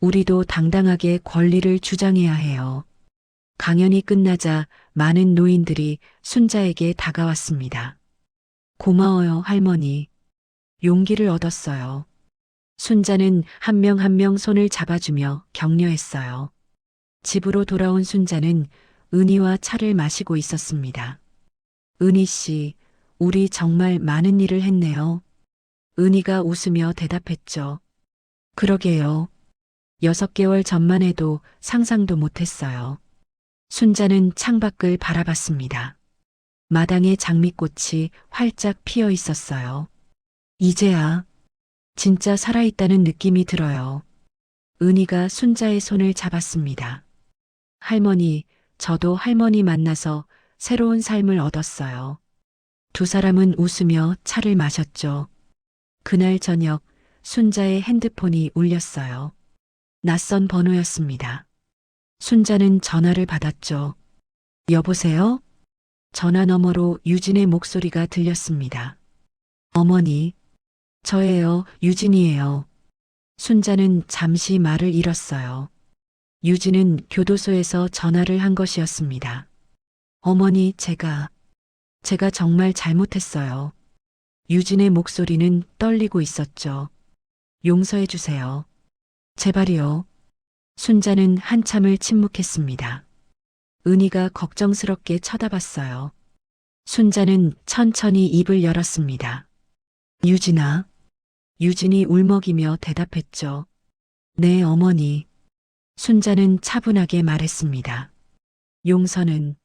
우리도 당당하게 권리를 주장해야 해요. 강연이 끝나자 많은 노인들이 순자에게 다가왔습니다. 고마워요, 할머니. 용기를 얻었어요. 순자는 한 명 한 명 손을 잡아주며 격려했어요. 집으로 돌아온 순자는 은희와 차를 마시고 있었습니다. 은희 씨, 우리 정말 많은 일을 했네요. 은희가 웃으며 대답했죠. 그러게요. 6개월 전만 해도 상상도 못했어요. 순자는 창밖을 바라봤습니다. 마당에 장미꽃이 활짝 피어 있었어요. 이제야 진짜 살아있다는 느낌이 들어요. 은희가 순자의 손을 잡았습니다. 할머니, 저도 할머니 만나서 새로운 삶을 얻었어요. 두 사람은 웃으며 차를 마셨죠. 그날 저녁 순자의 핸드폰이 울렸어요. 낯선 번호였습니다. 순자는 전화를 받았죠. 여보세요? 전화 너머로 유진의 목소리가 들렸습니다. 어머니, 저예요, 유진이에요. 순자는 잠시 말을 잃었어요. 유진은 교도소에서 전화를 한 것이었습니다. 어머니, 제가 정말 잘못했어요. 유진의 목소리는 떨리고 있었죠. 용서해 주세요. 제발이요. 순자는 한참을 침묵했습니다. 은희가 걱정스럽게 쳐다봤어요. 순자는 천천히 입을 열었습니다. 유진아. 유진이 울먹이며 대답했죠. 네, 어머니. 순자는 차분하게 말했습니다. 용서는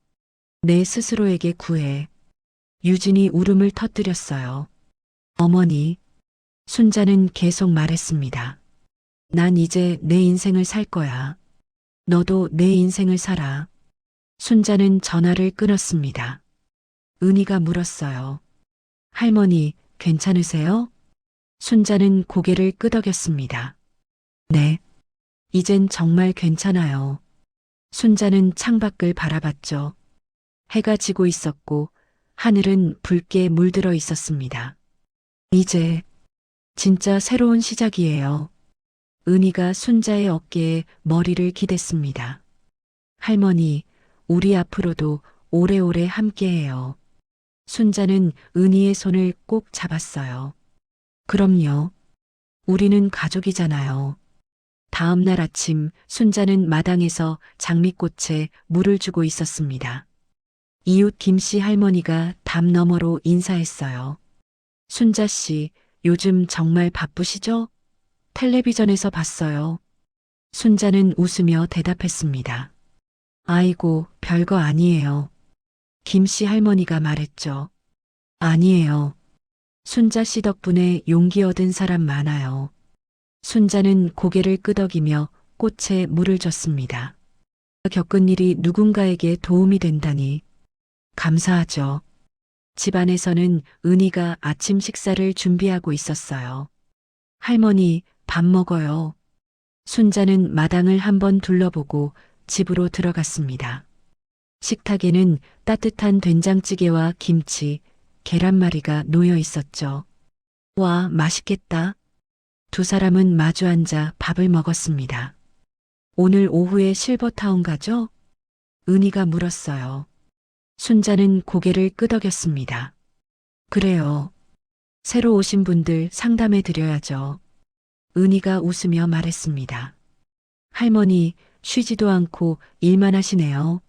내 스스로에게 구해. 유진이 울음을 터뜨렸어요. 어머니. 순자는 계속 말했습니다. 난 이제 내 인생을 살 거야. 너도 내 인생을 살아. 순자는 전화를 끊었습니다. 은희가 물었어요. 할머니, 괜찮으세요? 순자는 고개를 끄덕였습니다. 네. 이젠 정말 괜찮아요. 순자는 창밖을 바라봤죠. 해가 지고 있었고 하늘은 붉게 물들어 있었습니다. 이제 진짜 새로운 시작이에요. 은희가 순자의 어깨에 머리를 기댔습니다. 할머니, 우리 앞으로도 오래오래 함께해요. 순자는 은희의 손을 꼭 잡았어요. 그럼요. 우리는 가족이잖아요. 다음 날 아침 순자는 마당에서 장미꽃에 물을 주고 있었습니다. 이웃 김씨 할머니가 담 너머로 인사했어요. 순자 씨, 요즘 정말 바쁘시죠? 텔레비전에서 봤어요. 순자는 웃으며 대답했습니다. 아이고, 별거 아니에요. 김씨 할머니가 말했죠. 아니에요. 순자 씨 덕분에 용기 얻은 사람 많아요. 순자는 고개를 끄덕이며 꽃에 물을 줬습니다. 겪은 일이 누군가에게 도움이 된다니 감사하죠. 집안에서는 은희가 아침 식사를 준비하고 있었어요. 할머니, 밥 먹어요. 순자는 마당을 한번 둘러보고 집으로 들어갔습니다. 식탁에는 따뜻한 된장찌개와 김치, 계란말이가 놓여 있었죠. 와, 맛있겠다. 두 사람은 마주 앉아 밥을 먹었습니다. 오늘 오후에 실버타운 가죠? 은희가 물었어요. 순자는 고개를 끄덕였습니다. 그래요. 새로 오신 분들 상담해 드려야죠. 은희가 웃으며 말했습니다. 할머니, 쉬지도 않고 일만 하시네요.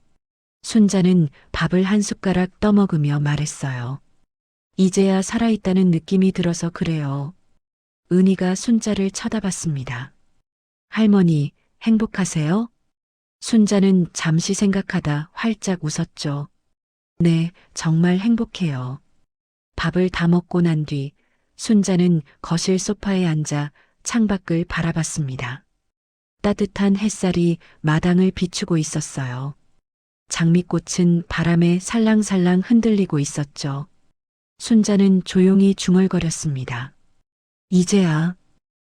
순자는 밥을 한 숟가락 떠먹으며 말했어요. 이제야 살아있다는 느낌이 들어서 그래요. 은희가 순자를 쳐다봤습니다. 할머니, 행복하세요? 순자는 잠시 생각하다 활짝 웃었죠. 네, 정말 행복해요. 밥을 다 먹고 난 뒤 순자는 거실 소파에 앉아 창밖을 바라봤습니다. 따뜻한 햇살이 마당을 비추고 있었어요. 장미꽃은 바람에 살랑살랑 흔들리고 있었죠. 순자는 조용히 중얼거렸습니다. 이제야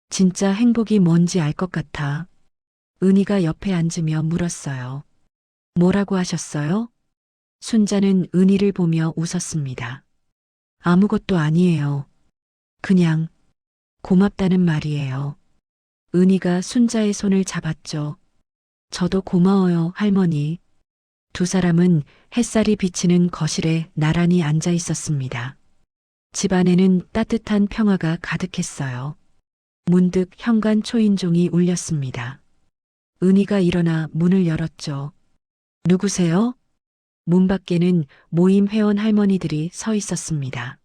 진짜 행복이 뭔지 알 것 같아. 은희가 옆에 앉으며 물었어요. 뭐라고 하셨어요? 순자는 은희를 보며 웃었습니다. 아무것도 아니에요. 그냥 고맙다는 말이에요. 은희가 순자의 손을 잡았죠. 저도 고마워요, 할머니. 두 사람은 햇살이 비치는 거실에 나란히 앉아 있었습니다. 집안에는 따뜻한 평화가 가득했어요. 문득 현관 초인종이 울렸습니다. 은희가 일어나 문을 열었죠. 누구세요? 문 밖에는 모임 회원 할머니들이 서 있었습니다.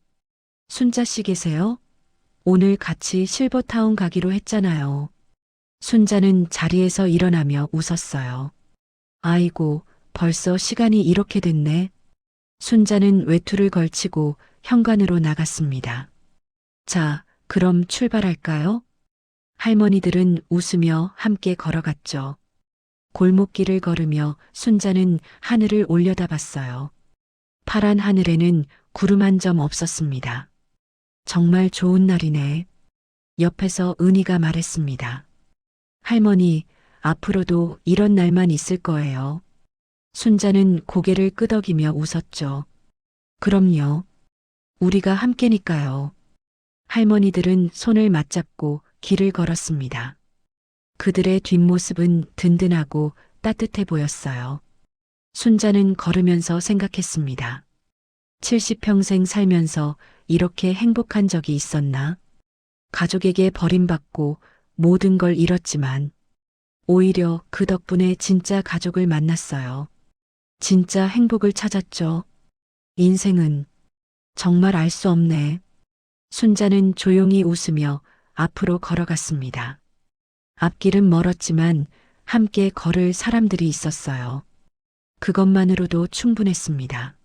순자 씨 계세요? 오늘 같이 실버타운 가기로 했잖아요. 순자는 자리에서 일어나며 웃었어요. 아이고, 벌써 시간이 이렇게 됐네. 순자는 외투를 걸치고 현관으로 나갔습니다. 자, 그럼 출발할까요? 할머니들은 웃으며 함께 걸어갔죠. 골목길을 걸으며 순자는 하늘을 올려다봤어요. 파란 하늘에는 구름 한 점 없었습니다. 정말 좋은 날이네. 옆에서 은희가 말했습니다. 할머니, 앞으로도 이런 날만 있을 거예요. 순자는 고개를 끄덕이며 웃었죠. 그럼요. 우리가 함께니까요. 할머니들은 손을 맞잡고 길을 걸었습니다. 그들의 뒷모습은 든든하고 따뜻해 보였어요. 순자는 걸으면서 생각했습니다. 70평생 살면서 이렇게 행복한 적이 있었나? 가족에게 버림받고 모든 걸 잃었지만 오히려 그 덕분에 진짜 가족을 만났어요. 진짜 행복을 찾았죠. 인생은 정말 알 수 없네. 순자는 조용히 웃으며 앞으로 걸어갔습니다. 앞길은 멀었지만 함께 걸을 사람들이 있었어요. 그것만으로도 충분했습니다.